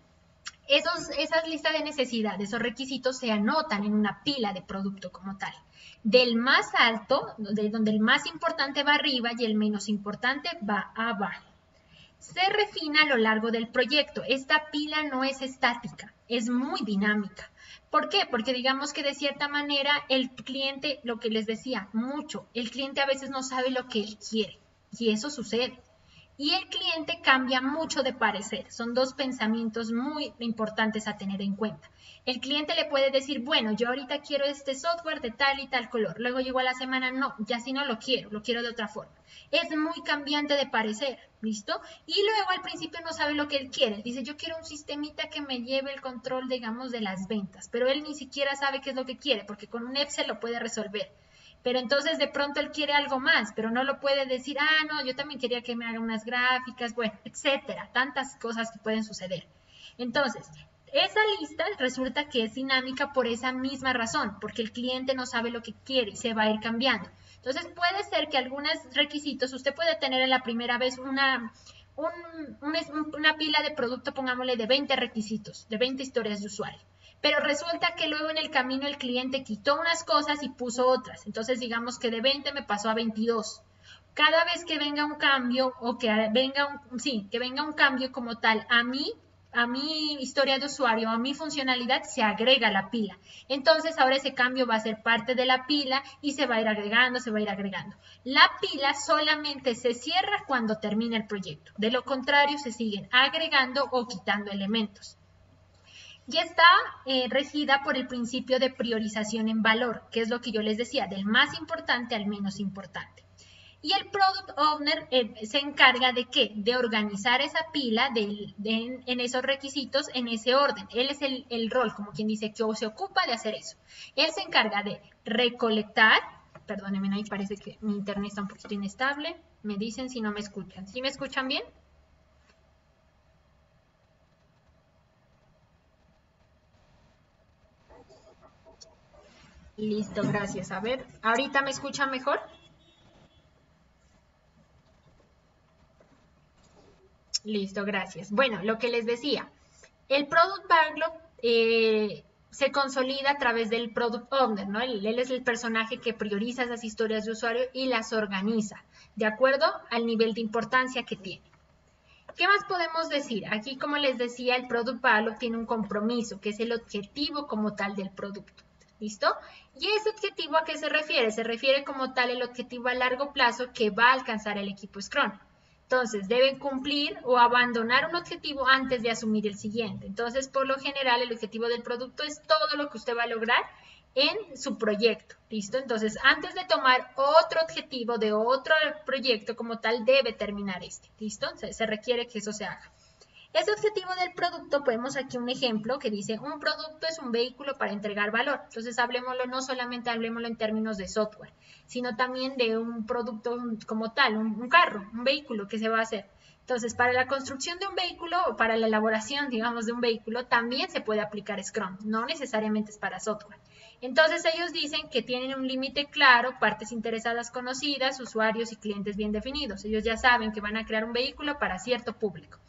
esas listas de necesidades, esos requisitos se anotan en una pila de producto como tal. Del más alto, de donde el más importante va arriba y el menos importante va abajo. Se refina a lo largo del proyecto. Esta pila no es estática, es muy dinámica. ¿Por qué? Porque digamos que de cierta manera el cliente, lo que les decía, mucho, el cliente a veces no sabe lo que él quiere y eso sucede. Y el cliente cambia mucho de parecer. Son dos pensamientos muy importantes a tener en cuenta. El cliente le puede decir, bueno, yo ahorita quiero este software de tal y tal color. Luego llegó a la semana, no, ya sí no lo quiero de otra forma. Es muy cambiante de parecer, ¿listo? Y luego al principio no sabe lo que él quiere. Dice, yo quiero un sistemita que me lleve el control, digamos, de las ventas. Pero él ni siquiera sabe qué es lo que quiere, porque con un Excel lo puede resolver. Pero entonces de pronto él quiere algo más, pero no lo puede decir, no, yo también quería que me haga unas gráficas, bueno, etcétera, tantas cosas que pueden suceder. Entonces, esa lista resulta que es dinámica por esa misma razón, porque el cliente no sabe lo que quiere y se va a ir cambiando. Entonces, puede ser que algunos requisitos, usted puede tener en la primera vez una pila de producto, pongámosle, de 20 requisitos, de 20 historias de usuario. Pero resulta que luego en el camino el cliente quitó unas cosas y puso otras. Entonces digamos que de 20 me pasó a 22. Cada vez que venga un cambio o que venga un cambio como tal a mi historia de usuario, a mi funcionalidad, se agrega la pila. Entonces ahora ese cambio va a ser parte de la pila y se va a ir agregando, se va a ir agregando. La pila solamente se cierra cuando termina el proyecto. De lo contrario, se siguen agregando o quitando elementos. Y está regida por el principio de priorización en valor, que es lo que yo les decía, del más importante al menos importante. Y el Product Owner se encarga de ¿qué? De organizar esa pila en esos requisitos en ese orden. Él es el rol, como quien dice, que se ocupa de hacer eso. Él se encarga de recolectar, perdónenme, ahí parece que mi internet está un poquito inestable, me dicen si no me escuchan. ¿Sí me escuchan bien? Listo, gracias. A ver, ¿ahorita me escuchan mejor? Listo, gracias. Bueno, lo que les decía, el Product Backlog se consolida a través del Product Owner, ¿no? Él es el personaje que prioriza esas historias de usuario y las organiza, de acuerdo al nivel de importancia que tiene. ¿Qué más podemos decir? Aquí, como les decía, el Product Backlog tiene un compromiso, que es el objetivo como tal del producto. ¿Listo? ¿Y ese objetivo a qué se refiere? Se refiere como tal el objetivo a largo plazo que va a alcanzar el equipo Scrum. Entonces, deben cumplir o abandonar un objetivo antes de asumir el siguiente. Entonces, por lo general, el objetivo del producto es todo lo que usted va a lograr en su proyecto. ¿Listo? Entonces, antes de tomar otro objetivo de otro proyecto como tal, debe terminar este. ¿Listo? Se requiere que eso se haga. Ese objetivo del producto, podemos aquí un ejemplo que dice, un producto es un vehículo para entregar valor. Entonces, no solamente hablemoslo en términos de software, sino también de un producto como tal, un carro, un vehículo que se va a hacer. Entonces, para la construcción de un vehículo o para la elaboración, digamos, de un vehículo, también se puede aplicar Scrum, no necesariamente es para software. Entonces, ellos dicen que tienen un límite claro, partes interesadas conocidas, usuarios y clientes bien definidos. Ellos ya saben que van a crear un vehículo para cierto público.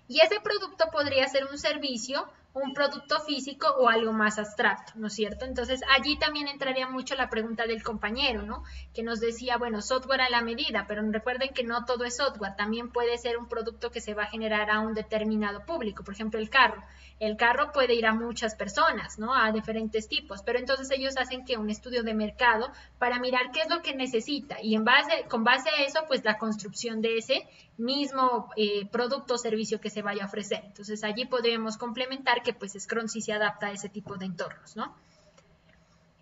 Y ese producto podría ser un servicio, un producto físico o algo más abstracto, ¿no es cierto? Entonces, allí también entraría mucho la pregunta del compañero, ¿no? Que nos decía, bueno, software a la medida, pero recuerden que no todo es software, también puede ser un producto que se va a generar a un determinado público, por ejemplo, el carro. El carro puede ir a muchas personas, ¿no? A diferentes tipos, pero entonces ellos hacen que un estudio de mercado para mirar qué es lo que necesita y con base a eso, pues la construcción de ese mismo producto o servicio que se vaya a ofrecer. Entonces allí podríamos complementar que pues Scrum sí se adapta a ese tipo de entornos, ¿no?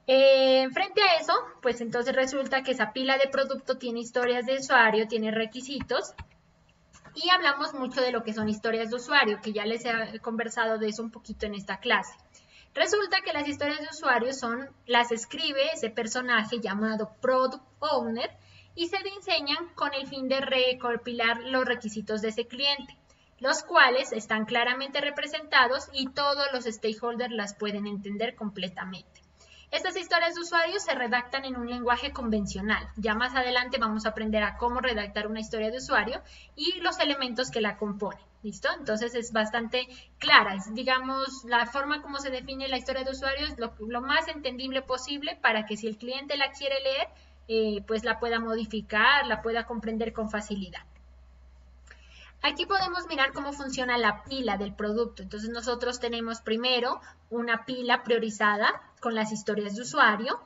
Frente a eso, pues entonces resulta que esa pila de producto tiene historias de usuario, tiene requisitos y hablamos mucho de lo que son historias de usuario, que ya les he conversado de eso un poquito en esta clase. Resulta que las historias de usuario las escribe ese personaje llamado Product Owner y se diseñan con el fin de recopilar los requisitos de ese cliente, los cuales están claramente representados y todos los stakeholders las pueden entender completamente. Estas historias de usuario se redactan en un lenguaje convencional. Ya más adelante vamos a aprender a cómo redactar una historia de usuario y los elementos que la componen. ¿Listo? Entonces es bastante clara. Digamos, la forma como se define la historia de usuario es lo más entendible posible para que si el cliente la quiere leer, pues la pueda modificar, la pueda comprender con facilidad. Aquí podemos mirar cómo funciona la pila del producto. Entonces nosotros tenemos primero una pila priorizada con las historias de usuario.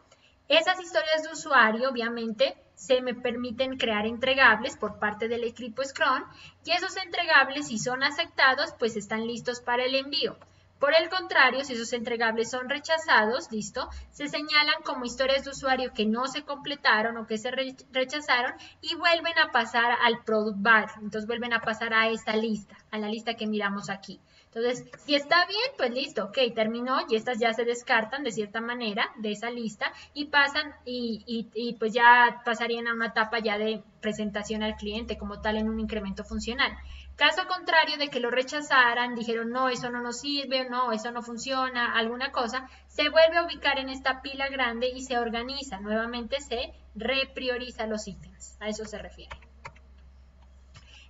Esas historias de usuario obviamente se me permiten crear entregables por parte del equipo Scrum y esos entregables, si son aceptados, pues están listos para el envío. Por el contrario, si esos entregables son rechazados, listo, se señalan como historias de usuario que no se completaron o que se rechazaron y vuelven a pasar al product bag. Entonces vuelven a pasar a esta lista, a la lista que miramos aquí. Entonces, si está bien, pues listo, ok, terminó y estas ya se descartan de cierta manera de esa lista y pasan y pues ya pasarían a una etapa ya de presentación al cliente como tal en un incremento funcional. Caso contrario de que lo rechazaran, dijeron no, eso no nos sirve, no, eso no funciona, alguna cosa, se vuelve a ubicar en esta pila grande y se organiza, nuevamente se reprioriza los ítems, a eso se refiere.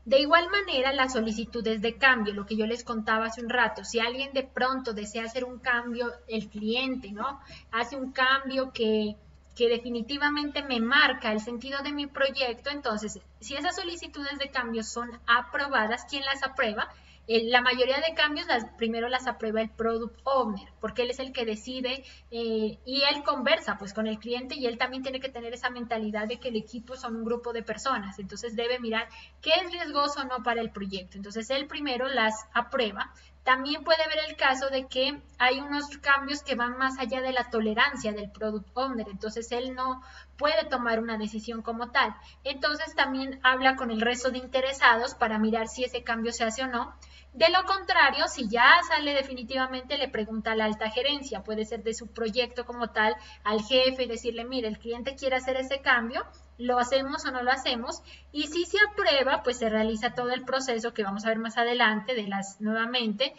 De igual manera, las solicitudes de cambio, lo que yo les contaba hace un rato, si alguien de pronto desea hacer un cambio, el cliente, ¿no? Hace un cambio que definitivamente me marca el sentido de mi proyecto, entonces, si esas solicitudes de cambio son aprobadas, ¿quién las aprueba? La mayoría de cambios primero las aprueba el Product Owner, porque él es el que decide y él conversa pues con el cliente y él también tiene que tener esa mentalidad de que el equipo son un grupo de personas, entonces debe mirar qué es riesgoso o no para el proyecto. Entonces él primero las aprueba. También puede haber el caso de que hay unos cambios que van más allá de la tolerancia del Product Owner, entonces él no puede tomar una decisión como tal. Entonces también habla con el resto de interesados para mirar si ese cambio se hace o no. De lo contrario, si ya sale definitivamente, le pregunta a la alta gerencia, puede ser de su proyecto como tal, al jefe y decirle, mire, el cliente quiere hacer ese cambio, ¿lo hacemos o no lo hacemos? Y si se aprueba, pues se realiza todo el proceso que vamos a ver más adelante, nuevamente,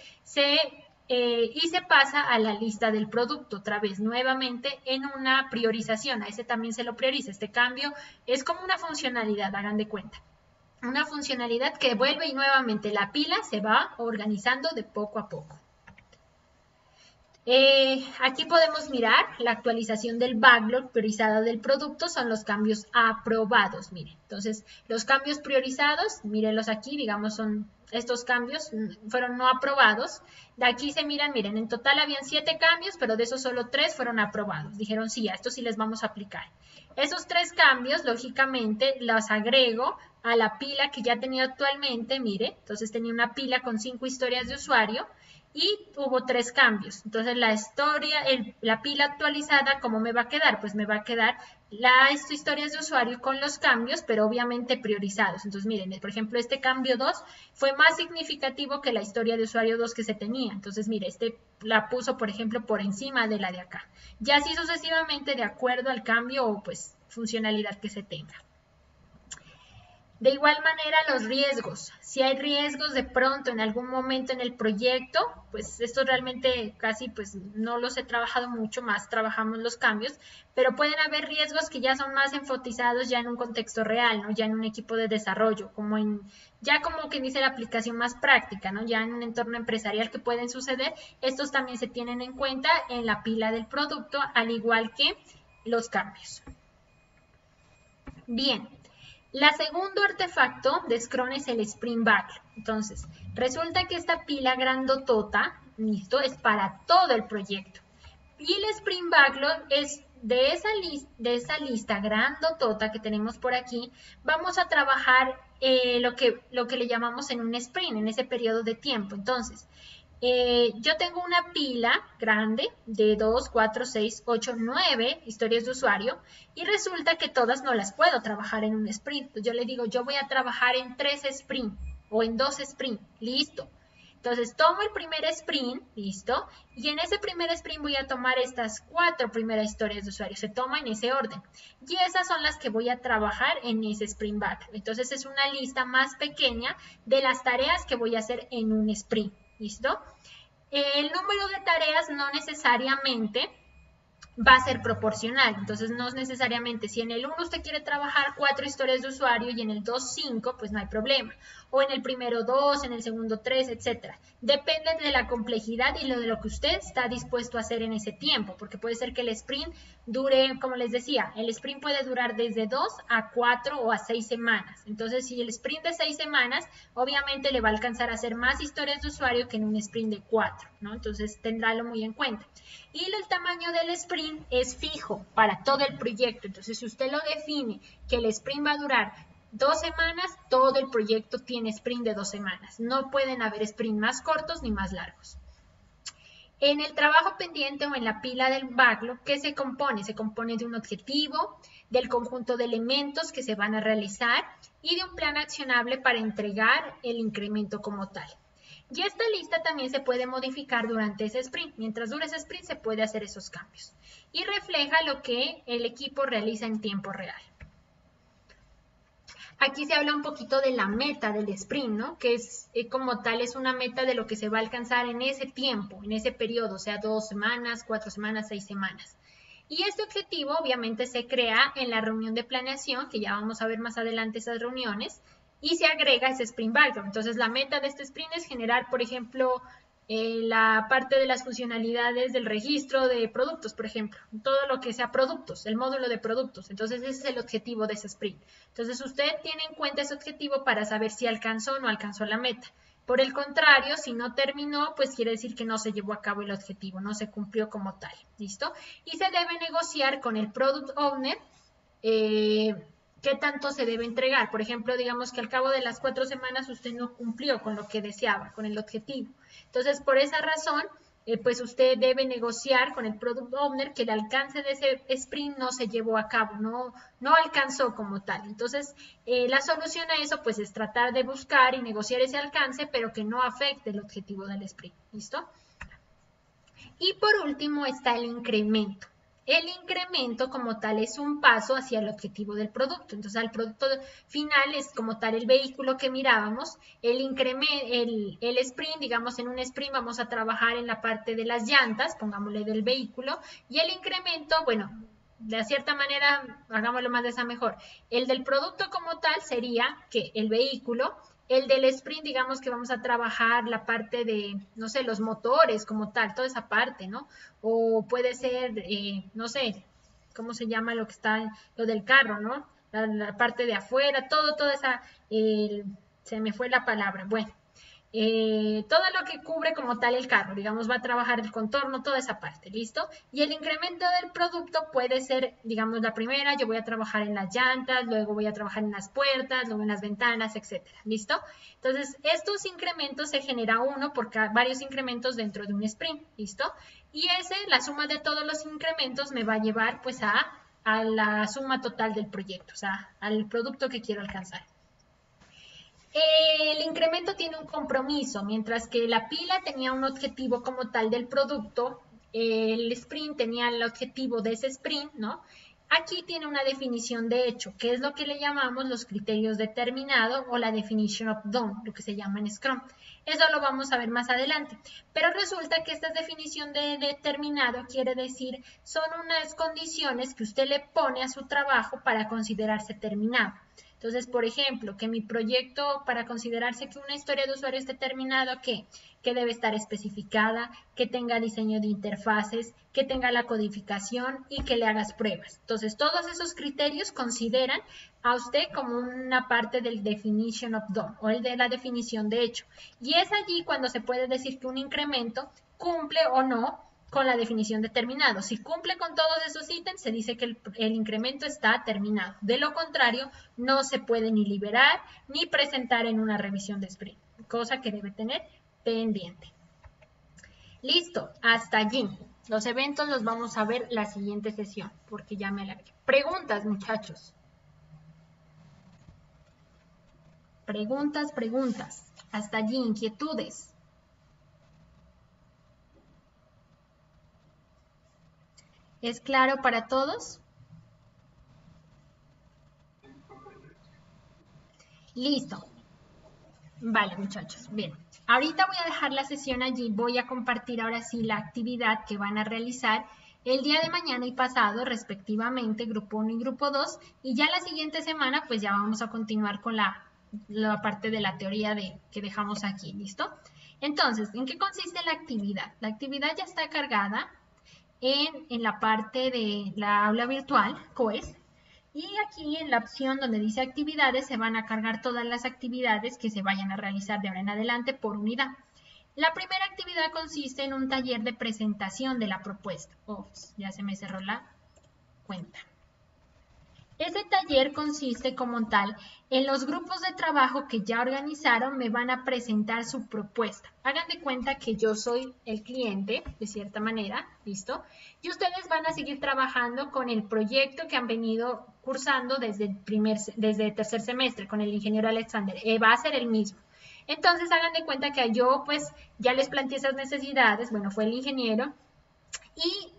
y se pasa a la lista del producto, otra vez, nuevamente en una priorización, a ese también se lo prioriza. Este cambio es como una funcionalidad, hagan de cuenta. Una funcionalidad que vuelve y nuevamente la pila se va organizando de poco a poco. Aquí podemos mirar la actualización del backlog priorizado del producto, son los cambios aprobados, miren. Entonces, los cambios priorizados, mírenlos aquí, digamos, son estos cambios, fueron no aprobados. De aquí se miran, miren, en total habían 7 cambios, pero de esos solo 3 fueron aprobados. Dijeron, sí, a estos sí les vamos a aplicar. Esos 3 cambios, lógicamente, los agrego a la pila que ya tenía actualmente, mire, entonces tenía una pila con 5 historias de usuario, y hubo 3 cambios. Entonces la pila actualizada, ¿cómo me va a quedar? Pues me va a quedar las historias de usuario con los cambios, pero obviamente priorizados. Entonces, miren, por ejemplo, este cambio 2 fue más significativo que la historia de usuario 2 que se tenía. Entonces, mire, este la puso, por ejemplo, por encima de la de acá. Y así sucesivamente de acuerdo al cambio o pues funcionalidad que se tenga. De igual manera, los riesgos. Si hay riesgos de pronto en algún momento en el proyecto, pues esto realmente casi pues no los he trabajado mucho, más trabajamos los cambios, pero pueden haber riesgos que ya son más enfatizados ya en un contexto real, ¿no? Ya en un equipo de desarrollo, ya como que dice la aplicación más práctica, ¿no? Ya en un entorno empresarial que pueden suceder, estos también se tienen en cuenta en la pila del producto, al igual que los cambios. Bien. La segundo artefacto de Scrum es el Sprint Backlog. Entonces, resulta que esta pila grandotota, listo, es para todo el proyecto. Y el Sprint Backlog es de esa lista grandotota que tenemos por aquí, vamos a trabajar lo que le llamamos en un sprint, en ese periodo de tiempo. Entonces, yo tengo una pila grande de 2, 4, 6, 8, 9 historias de usuario y resulta que todas no las puedo trabajar en un sprint. Entonces yo le digo, yo voy a trabajar en 3 sprint o en 2 sprint, listo. Entonces tomo el primer sprint, listo, y en ese primer sprint voy a tomar estas 4 primeras historias de usuario, se toma en ese orden. Y esas son las que voy a trabajar en ese sprint backlog. Entonces es una lista más pequeña de las tareas que voy a hacer en un sprint. ¿Listo? El número de tareas no necesariamente va a ser proporcional. Entonces, no es necesariamente, si en el 1 usted quiere trabajar 4 historias de usuario y en el 2 5, pues no hay problema. O en el primero 2, en el segundo 3, etc. Depende de la complejidad y de lo que usted está dispuesto a hacer en ese tiempo, porque puede ser que el sprint dure, como les decía, el sprint puede durar desde 2 a 4 o a 6 semanas. Entonces, si el sprint de 6 semanas, obviamente le va a alcanzar a hacer más historias de usuario que en un sprint de 4, ¿no? Entonces, tendrálo muy en cuenta. Y el tamaño del sprint es fijo para todo el proyecto. Entonces, si usted lo define que el sprint va a durar 2 semanas, todo el proyecto tiene sprint de 2 semanas. No pueden haber sprint más cortos ni más largos. En el trabajo pendiente o en la pila del backlog, ¿qué se compone? Se compone de un objetivo, del conjunto de elementos que se van a realizar y de un plan accionable para entregar el incremento como tal. Y esta lista también se puede modificar durante ese sprint. Mientras dure ese sprint se puede hacer esos cambios. Y refleja lo que el equipo realiza en tiempo real. Aquí se habla un poquito de la meta del sprint, ¿no? Que es como tal, es una meta de lo que se va a alcanzar en ese tiempo, en ese periodo, o sea, 2 semanas, 4 semanas, 6 semanas. Y este objetivo obviamente se crea en la reunión de planeación, que ya vamos a ver más adelante esas reuniones, y se agrega ese sprint backlog. Entonces, la meta de este sprint es generar, por ejemplo, la parte de las funcionalidades del registro de productos, por ejemplo, todo lo que sea productos, el módulo de productos. Entonces, ese es el objetivo de ese sprint. Entonces, usted tiene en cuenta ese objetivo para saber si alcanzó o no alcanzó la meta. Por el contrario, si no terminó, pues quiere decir que no se llevó a cabo el objetivo, no se cumplió como tal, ¿listo? Y se debe negociar con el Product Owner qué tanto se debe entregar. Por ejemplo, digamos que al cabo de las 4 semanas usted no cumplió con lo que deseaba, con el objetivo. Entonces, por esa razón, pues usted debe negociar con el Product Owner que el alcance de ese sprint no se llevó a cabo, no alcanzó como tal. Entonces, la solución a eso pues es tratar de buscar y negociar ese alcance, pero que no afecte el objetivo del sprint. ¿Listo? Y por último está el incremento. El incremento como tal es un paso hacia el objetivo del producto. Entonces, el producto final es como tal el vehículo que mirábamos. El sprint, digamos en un sprint vamos a trabajar en la parte de las llantas, pongámosle del vehículo. Y el incremento, bueno, de cierta manera, hagámoslo más de esa mejor. El del producto como tal sería que el vehículo. El del sprint, digamos que vamos a trabajar la parte de, no sé, los motores como tal, toda esa parte, ¿no? O puede ser, no sé, ¿cómo se llama lo que está, lo del carro, ¿no? La parte de afuera, toda esa, se me fue la palabra, bueno. Todo lo que cubre como tal el carro, digamos, va a trabajar el contorno, toda esa parte, ¿listo? Y el incremento del producto puede ser, digamos, la primera, yo voy a trabajar en las llantas, luego voy a trabajar en las puertas, luego en las ventanas, etcétera, ¿listo? Entonces, estos incrementos se genera uno por varios incrementos dentro de un sprint, ¿listo? Y la suma de todos los incrementos me va a llevar, pues, a a la suma total del proyecto, o sea, al producto que quiero alcanzar. El incremento tiene un compromiso, mientras que la pila tenía un objetivo como tal del producto, el sprint tenía el objetivo de ese sprint, ¿no? Aquí tiene una definición de hecho, que es lo que le llamamos los criterios determinados o la definition of done, lo que se llama en Scrum. Eso lo vamos a ver más adelante. Pero resulta que esta definición de determinado quiere decir son unas condiciones que usted le pone a su trabajo para considerarse terminado. Entonces, por ejemplo, que mi proyecto, para considerarse que una historia de usuario esté terminado, ¿qué? Que debe estar especificada, que tenga diseño de interfaces, que tenga la codificación y que le hagas pruebas. Entonces, todos esos criterios consideran a usted como una parte del definition of done o el de la definición de hecho. Y es allí cuando se puede decir que un incremento cumple o no con la definición de terminado. Si cumple con todos esos ítems, se dice que el incremento está terminado. De lo contrario, no se puede ni liberar ni presentar en una revisión de sprint, cosa que debe tener pendiente. Listo, hasta allí. Los eventos los vamos a ver la siguiente sesión, porque ya me alargué. Preguntas, muchachos. Preguntas. Hasta allí, inquietudes. ¿Es claro para todos? Listo. Vale, muchachos. Bien. Ahorita voy a dejar la sesión allí. Voy a compartir ahora sí la actividad que van a realizar el día de mañana y pasado, respectivamente, grupo 1 y grupo 2. Y ya la siguiente semana, pues ya vamos a continuar con la parte de la teoría que dejamos aquí. ¿Listo? Entonces, ¿en qué consiste la actividad? La actividad ya está cargada en la parte de la aula virtual, COES, y aquí en la opción donde dice actividades se van a cargar todas las actividades que se vayan a realizar de ahora en adelante por unidad. La primera actividad consiste en un taller de presentación de la propuesta. Ups, ya se me cerró la cuenta. Ese taller consiste como tal en los grupos de trabajo que ya organizaron me van a presentar su propuesta. Hagan de cuenta que yo soy el cliente, de cierta manera, ¿listo? Y ustedes van a seguir trabajando con el proyecto que han venido cursando desde el tercer semestre con el ingeniero Alexander. Va a ser el mismo. Entonces hagan de cuenta que yo pues ya les planteé esas necesidades, bueno, fue el ingeniero,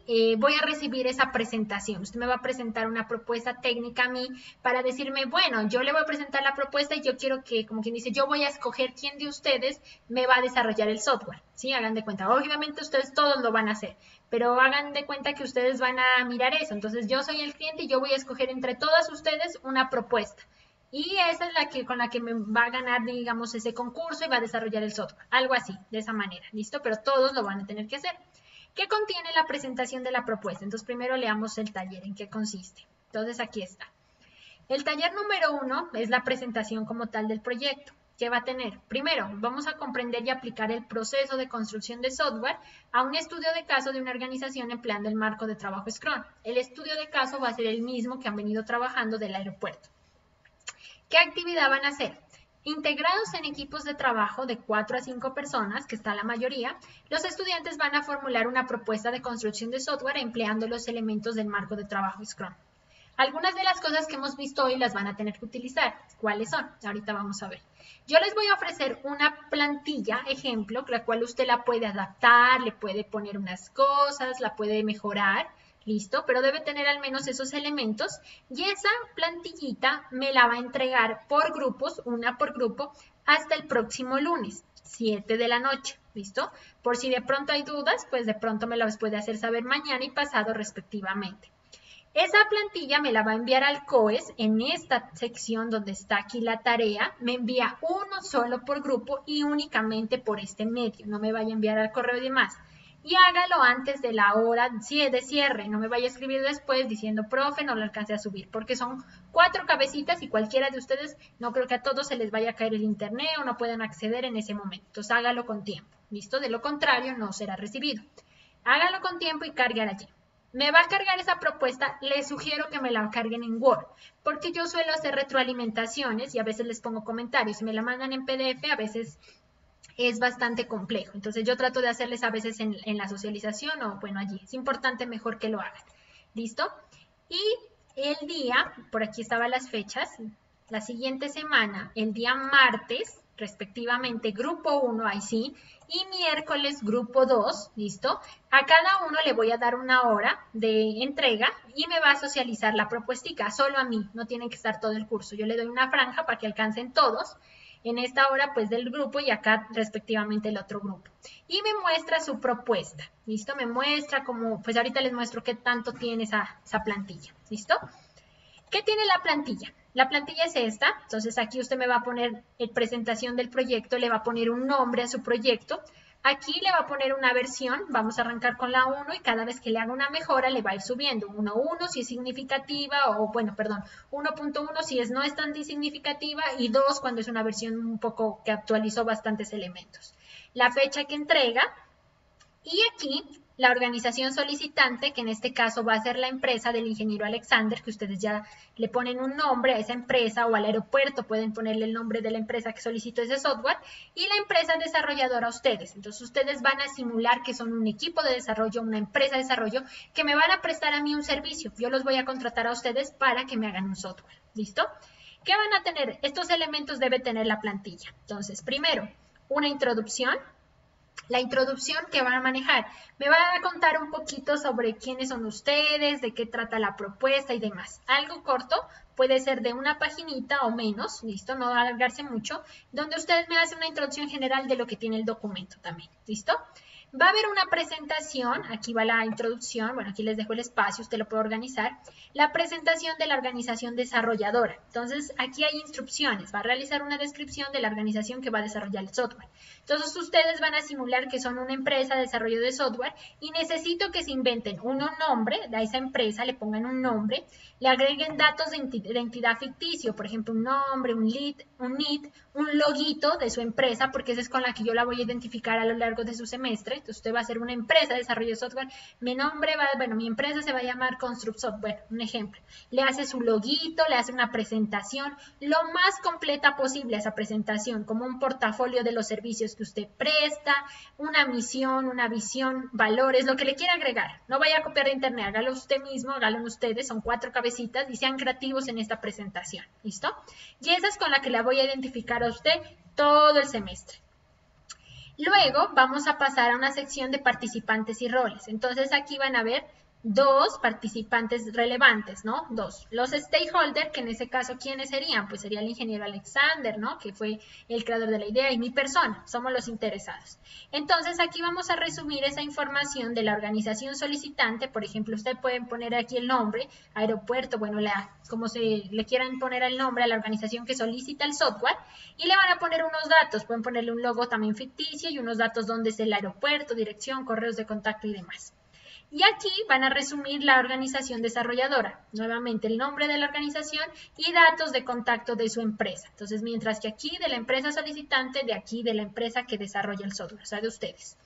y voy a recibir esa presentación. Usted me va a presentar una propuesta técnica a mí para decirme, bueno, yo le voy a presentar la propuesta y yo quiero que, como quien dice, yo voy a escoger quién de ustedes me va a desarrollar el software, ¿sí? Hagan de cuenta. Obviamente ustedes todos lo van a hacer, pero hagan de cuenta que ustedes van a mirar eso. Entonces yo soy el cliente y yo voy a escoger entre todas ustedes una propuesta. Y esa es la que con la que me va a ganar, digamos, ese concurso y va a desarrollar el software. Algo así, de esa manera, ¿listo? Pero todos lo van a tener que hacer. ¿Qué contiene la presentación de la propuesta? Entonces, primero leamos el taller, en qué consiste. Entonces, aquí está. El taller número 1 es la presentación como tal del proyecto. ¿Qué va a tener? Primero, vamos a comprender y aplicar el proceso de construcción de software a un estudio de caso de una organización empleando el marco de trabajo Scrum. El estudio de caso va a ser el mismo que han venido trabajando del aeropuerto. ¿Qué actividad van a hacer? Integrados en equipos de trabajo de 4 a 5 personas, que está la mayoría, los estudiantes van a formular una propuesta de construcción de software empleando los elementos del marco de trabajo Scrum. Algunas de las cosas que hemos visto hoy las van a tener que utilizar. ¿Cuáles son? Ahorita vamos a ver. Yo les voy a ofrecer una plantilla, ejemplo, la cual usted la puede adaptar, le puede poner unas cosas, la puede mejorar. ¿Listo? Pero debe tener al menos esos elementos y esa plantillita me la va a entregar por grupos, una por grupo, hasta el próximo lunes, 7 de la noche. ¿Listo? Por si de pronto hay dudas, pues de pronto me las puede hacer saber mañana y pasado respectivamente. Esa plantilla me la va a enviar al COES en esta sección donde está aquí la tarea. Me envía uno solo por grupo y únicamente por este medio. No me vaya a enviar al correo y demás. Y hágalo antes de la hora de cierre. No me vaya a escribir después diciendo, profe, no lo alcancé a subir. Porque son 4 cabecitas y cualquiera de ustedes, no creo que a todos se les vaya a caer el internet o no puedan acceder en ese momento. Entonces hágalo con tiempo. ¿Listo? De lo contrario, no será recibido. Hágalo con tiempo y cárguela allí. Me va a cargar esa propuesta, les sugiero que me la carguen en Word, porque yo suelo hacer retroalimentaciones y a veces les pongo comentarios. Si me la mandan en PDF, a veces es bastante complejo. Entonces yo trato de hacerles a veces en la socialización o bueno allí. Es importante mejor que lo hagan. ¿Listo? Y el día, por aquí estaban las fechas, la siguiente semana, el día martes, respectivamente, grupo 1, ahí sí, y miércoles, grupo 2, ¿listo? A cada uno le voy a dar una hora de entrega y me va a socializar la propuestica, solo a mí, no tienen que estar todo el curso. Yo le doy una franja para que alcancen todos en esta hora pues del grupo y acá respectivamente el otro grupo. Y me muestra su propuesta, ¿listo? Me muestra como, pues ahorita les muestro qué tanto tiene esa plantilla, ¿listo? ¿Qué tiene la plantilla? La plantilla es esta, entonces aquí usted me va a poner en presentación del proyecto, le va a poner un nombre a su proyecto, aquí le va a poner una versión, vamos a arrancar con la 1 y cada vez que le haga una mejora le va a ir subiendo, 1.1 si es significativa o bueno, perdón, 1.1 si no es tan significativa y 2 cuando es una versión un poco que actualizó bastantes elementos. La fecha que entrega y aquí la organización solicitante, que en este caso va a ser la empresa del ingeniero Alexander, que ustedes ya le ponen un nombre a esa empresa o al aeropuerto, pueden ponerle el nombre de la empresa que solicitó ese software, y la empresa desarrolladora a ustedes. Entonces ustedes van a simular que son un equipo de desarrollo, una empresa de desarrollo, que me van a prestar a mí un servicio. Yo los voy a contratar a ustedes para que me hagan un software. ¿Listo? ¿Qué van a tener? Estos elementos debe tener la plantilla. Entonces, primero, una introducción. La introducción que van a manejar. Me van a contar un poquito sobre quiénes son ustedes, de qué trata la propuesta y demás. Algo corto, puede ser de una paginita o menos, listo, no alargarse mucho, donde ustedes me hacen una introducción general de lo que tiene el documento también, listo. Va a haber una presentación, aquí va la introducción, bueno, aquí les dejo el espacio, usted lo puede organizar, la presentación de la organización desarrolladora. Entonces, aquí hay instrucciones, va a realizar una descripción de la organización que va a desarrollar el software. Entonces, ustedes van a simular que son una empresa de desarrollo de software y necesito que se inventen un nombre de esa empresa, le pongan un nombre, le agreguen datos de entidad ficticio, por ejemplo, un nombre, un NID, un loguito de su empresa, porque esa es con la que yo la voy a identificar a lo largo de su semestre. Entonces, usted va a ser una empresa de desarrollo de software. Mi empresa se va a llamar Construct Software, un ejemplo. Le hace su loguito, le hace una presentación, lo más completa posible esa presentación, como un portafolio de los servicios que usted presta, una misión, una visión, valores, lo que le quiera agregar. No vaya a copiar de internet, hágalo usted mismo, hágalo ustedes, son 4 cabecitas y sean creativos en esta presentación, ¿listo? Y esa es con la que la voy a identificar a usted todo el semestre. Luego vamos a pasar a una sección de participantes y roles. Entonces aquí van a ver 2 participantes relevantes, ¿no? 2. Los stakeholders, que en ese caso, ¿quiénes serían? Pues sería el ingeniero Alexander, ¿no? Que fue el creador de la idea y mi persona, somos los interesados. Entonces aquí vamos a resumir esa información de la organización solicitante. Por ejemplo, ustedes pueden poner aquí el nombre, aeropuerto, bueno, como se le quieran poner el nombre a la organización que solicita el software y le van a poner unos datos, pueden ponerle un logo también ficticio y unos datos donde es el aeropuerto, dirección, correos de contacto y demás. Y aquí van a resumir la organización desarrolladora, nuevamente el nombre de la organización y datos de contacto de su empresa. Entonces, mientras que aquí de la empresa solicitante, de aquí de la empresa que desarrolla el software, o sea, de ustedes.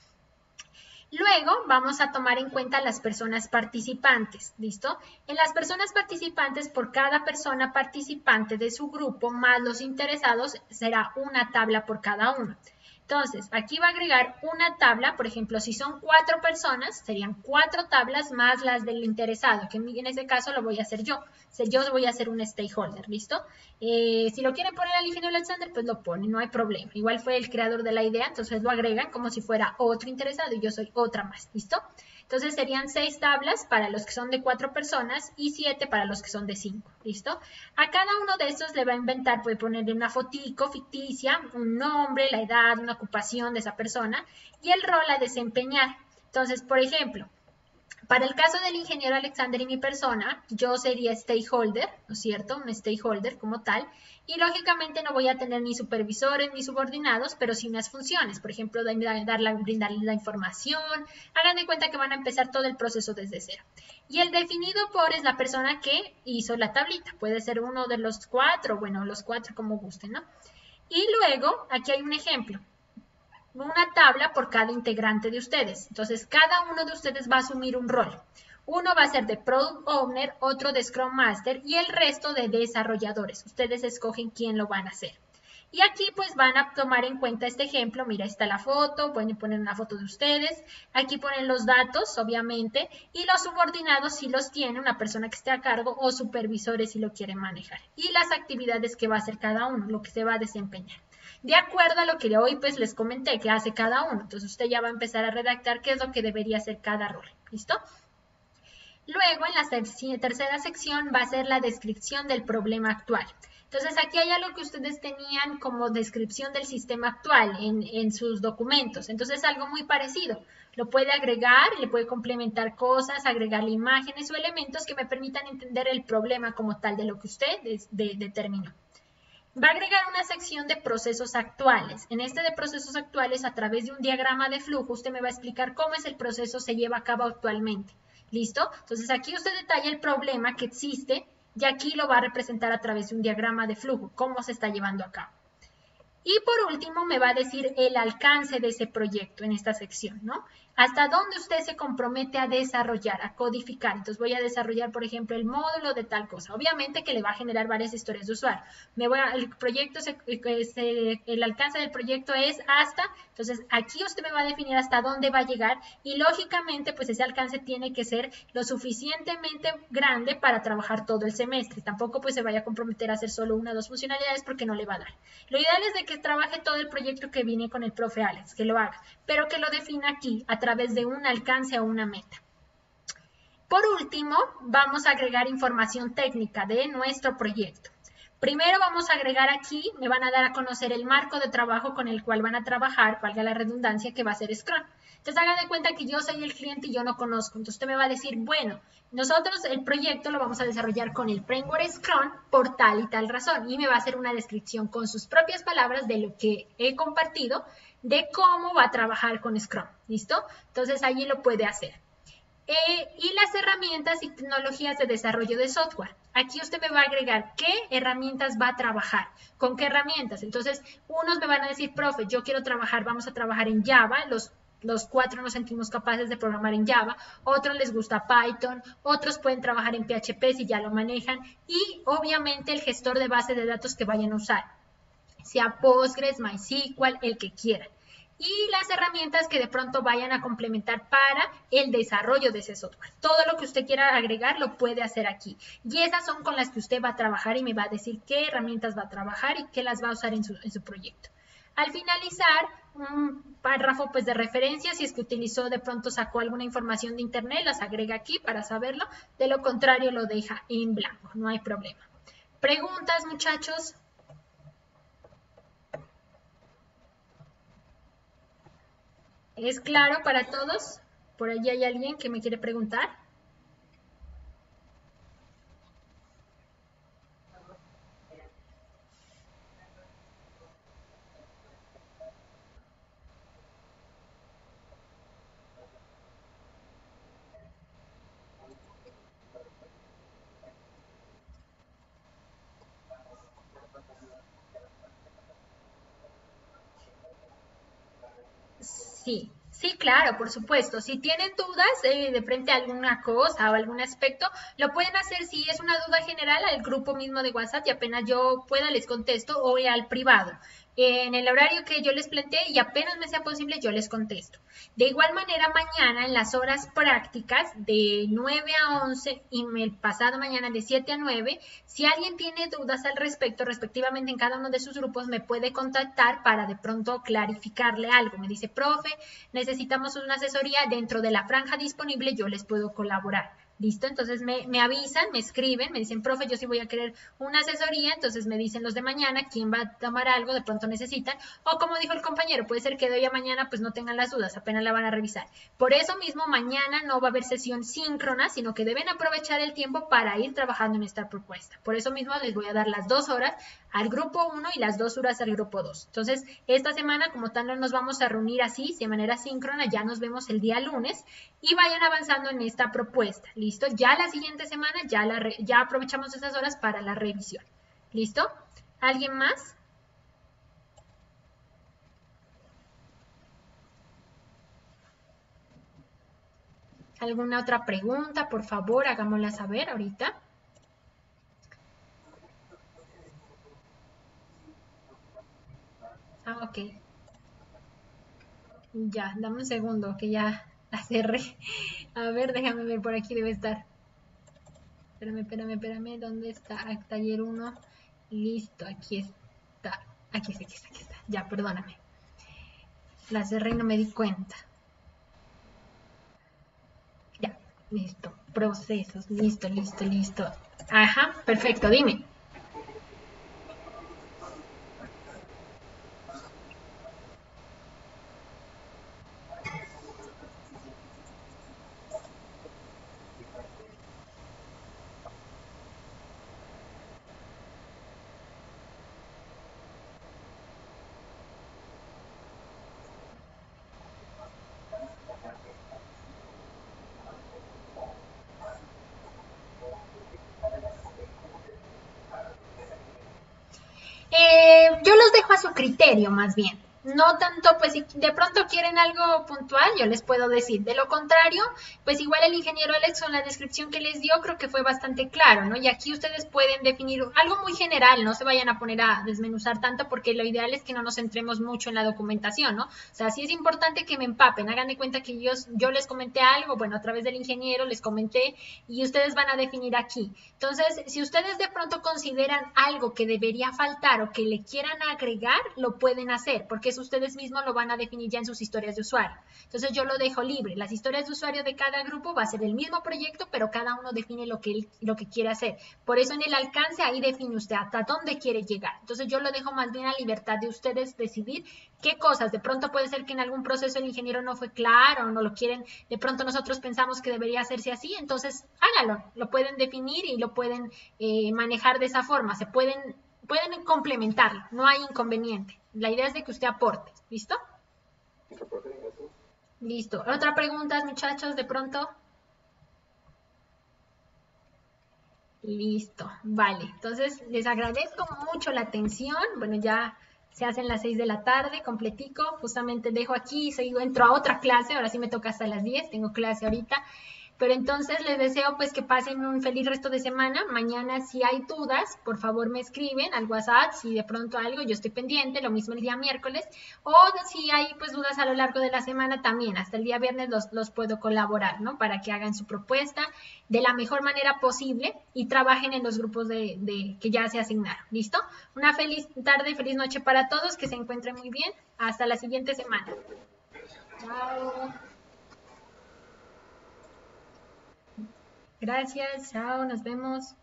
Luego vamos a tomar en cuenta las personas participantes, ¿listo? En las personas participantes, por cada persona participante de su grupo más los interesados, será una tabla por cada uno. Entonces, aquí va a agregar una tabla, por ejemplo, si son 4 personas, serían 4 tablas más las del interesado, que en ese caso lo voy a hacer yo. Yo voy a ser un stakeholder, ¿listo? Si lo quieren poner al ingeniero Alexander, pues lo ponen, no hay problema. Igual fue el creador de la idea, entonces lo agregan como si fuera otro interesado y yo soy otra más, ¿listo? Entonces serían 6 tablas para los que son de 4 personas y 7 para los que son de 5, ¿listo? A cada uno de estos le va a inventar, puede ponerle una fotico ficticia, un nombre, la edad, una ocupación de esa persona y el rol a desempeñar. Entonces, por ejemplo, para el caso del ingeniero Alexander y mi persona, yo sería stakeholder, ¿no es cierto? Un stakeholder como tal. Y lógicamente no voy a tener ni supervisores ni subordinados, pero sí unas funciones. Por ejemplo, brindarles la información. Hagan de cuenta que van a empezar todo el proceso desde cero. Y el definido por es la persona que hizo la tablita. Puede ser uno de los 4, bueno, los 4 como gusten, ¿no? Y luego, aquí hay un ejemplo. Una tabla por cada integrante de ustedes. Entonces, cada uno de ustedes va a asumir un rol. Uno va a ser de Product Owner, otro de Scrum Master y el resto de desarrolladores. Ustedes escogen quién lo van a hacer. Y aquí pues van a tomar en cuenta este ejemplo, mira, está la foto, pueden poner una foto de ustedes, aquí ponen los datos, obviamente, y los subordinados si los tiene una persona que esté a cargo o supervisores si lo quieren manejar. Y las actividades que va a hacer cada uno, lo que se va a desempeñar. De acuerdo a lo que hoy pues les comenté que hace cada uno, entonces usted ya va a empezar a redactar qué es lo que debería hacer cada rol, ¿listo? Luego, en la tercera sección va a ser la descripción del problema actual. Entonces, aquí hay algo que ustedes tenían como descripción del sistema actual en sus documentos. Entonces, algo muy parecido. Lo puede agregar, le puede complementar cosas, agregarle imágenes o elementos que me permitan entender el problema como tal de lo que usted determinó. Va a agregar una sección de procesos actuales. En este de procesos actuales, a través de un diagrama de flujo, usted me va a explicar cómo es el proceso se lleva a cabo actualmente. ¿Listo? Entonces aquí usted detalla el problema que existe y aquí lo va a representar a través de un diagrama de flujo, cómo se está llevando a cabo. Y por último me va a decir el alcance de ese proyecto en esta sección, ¿no? Hasta dónde usted se compromete a desarrollar, a codificar. Entonces voy a desarrollar, por ejemplo, el módulo de tal cosa. Obviamente que le va a generar varias historias de usuario. El proyecto, el alcance del proyecto es hasta, entonces aquí usted me va a definir hasta dónde va a llegar y lógicamente pues ese alcance tiene que ser lo suficientemente grande para trabajar todo el semestre. Tampoco pues se vaya a comprometer a hacer solo una o dos funcionalidades porque no le va a dar. Lo ideal es de que trabaje todo el proyecto que viene con el profe Alex, que lo haga, pero que lo defina aquí a través de un alcance o una meta. Por último, vamos a agregar información técnica de nuestro proyecto. Primero vamos a agregar aquí, me van a dar a conocer el marco de trabajo con el cual van a trabajar, valga la redundancia, que va a ser Scrum. Entonces hagan de cuenta que yo soy el cliente y yo no conozco. Entonces usted me va a decir, bueno, nosotros el proyecto lo vamos a desarrollar con el framework Scrum por tal y tal razón. Y me va a hacer una descripción con sus propias palabras de lo que he compartido, de cómo va a trabajar con Scrum. ¿Listo? Entonces allí lo puede hacer. Y las herramientas y tecnologías de desarrollo de software. Aquí usted me va a agregar qué herramientas va a trabajar, con qué herramientas. Entonces, unos me van a decir, profe, yo quiero trabajar, vamos a trabajar en Java, los cuatro nos sentimos capaces de programar en Java, otros les gusta Python, otros pueden trabajar en PHP si ya lo manejan, y obviamente el gestor de base de datos que vayan a usar, sea Postgres, MySQL, el que quieran. Y las herramientas que de pronto vayan a complementar para el desarrollo de ese software. Todo lo que usted quiera agregar lo puede hacer aquí. Y esas son con las que usted va a trabajar y me va a decir qué herramientas va a trabajar y qué las va a usar en su proyecto. Al finalizar, un párrafo pues de referencia, si es que utilizó, de pronto sacó alguna información de internet, las agrega aquí para saberlo. De lo contrario, lo deja en blanco, no hay problema. ¿Preguntas, muchachos? ¿Es claro para todos? ¿Por allí hay alguien que me quiere preguntar? Sí, sí, claro, por supuesto. Si tienen dudas de frente a alguna cosa o algún aspecto, lo pueden hacer si es una duda general al grupo mismo de WhatsApp y apenas yo pueda les contesto o al privado. En el horario que yo les planteé y apenas me sea posible yo les contesto. De igual manera, mañana en las horas prácticas de 9 a 11 y el pasado mañana de 7 a 9, si alguien tiene dudas al respecto, respectivamente en cada uno de sus grupos, me puede contactar para de pronto clarificarle algo. Me dice, profe, necesitamos una asesoría dentro de la franja disponible, yo les puedo colaborar. ¿Listo? Entonces me avisan, me escriben, me dicen, profe, yo sí voy a querer una asesoría, entonces me dicen los de mañana quién va a tomar algo, de pronto necesitan, o como dijo el compañero, puede ser que de hoy a mañana pues no tengan las dudas, apenas la van a revisar. Por eso mismo mañana no va a haber sesión síncrona, sino que deben aprovechar el tiempo para ir trabajando en esta propuesta. Por eso mismo les voy a dar las 2 horas al grupo 1 y las 2 horas al grupo 2. Entonces, esta semana como tal no nos vamos a reunir así, de manera síncrona, ya nos vemos el día lunes y vayan avanzando en esta propuesta. ¿Listo? Ya la siguiente semana ya aprovechamos esas horas para la revisión. ¿Listo? ¿Alguien más? ¿Alguna otra pregunta? Por favor, hagámosla saber ahorita. Ok, ya, dame un segundo que ya la cerré. A ver, déjame ver, por aquí debe estar. Espérame, ¿dónde está? Taller 1. Listo, aquí está. Aquí está. Ya, perdóname. La cerré y no me di cuenta. Ya, listo. Procesos, listo. Ajá, perfecto, dime. Yo los dejo a su criterio, más bien. No tanto, pues si de pronto quieren algo puntual, yo les puedo decir. De lo contrario, pues igual el ingeniero Alex con la descripción que les dio creo que fue bastante claro, ¿no? Y aquí ustedes pueden definir algo muy general, no se vayan a poner a desmenuzar tanto porque lo ideal es que no nos centremos mucho en la documentación, ¿no? O sea, sí es importante que me empapen, hagan de cuenta que yo les comenté algo, bueno, a través del ingeniero les comenté y ustedes van a definir aquí. Entonces, si ustedes de pronto consideran algo que debería faltar o que le quieran agregar, lo pueden hacer, porque eso ustedes mismos lo van a definir ya en sus historias de usuario. Entonces, yo lo dejo libre. Las historias de usuario de cada grupo va a ser el mismo proyecto, pero cada uno define lo que quiere hacer. Por eso en el alcance ahí define usted hasta dónde quiere llegar. Entonces, yo lo dejo más bien a libertad de ustedes decidir qué cosas. De pronto puede ser que en algún proceso el ingeniero no fue claro, no lo quieren, de pronto nosotros pensamos que debería hacerse así, entonces hágalo, lo pueden definir y lo pueden manejar de esa forma, pueden complementar, no hay inconveniente. La idea es de que usted aporte, ¿listo? Listo. ¿Otra pregunta, muchachos, de pronto? Listo, vale. Entonces, les agradezco mucho la atención. Bueno, ya se hacen las 6 de la tarde, completico. Justamente dejo aquí, entro a otra clase. Ahora sí me toca hasta las 10, tengo clase ahorita. Pero entonces les deseo pues que pasen un feliz resto de semana. Mañana si hay dudas, por favor me escriben al WhatsApp, si de pronto algo, yo estoy pendiente, lo mismo el día miércoles, o si hay pues dudas a lo largo de la semana también, hasta el día viernes los puedo colaborar, ¿no? Para que hagan su propuesta de la mejor manera posible y trabajen en los grupos que ya se asignaron, ¿listo? Una feliz tarde y feliz noche para todos, que se encuentren muy bien. Hasta la siguiente semana. Chao. Gracias, chao, nos vemos.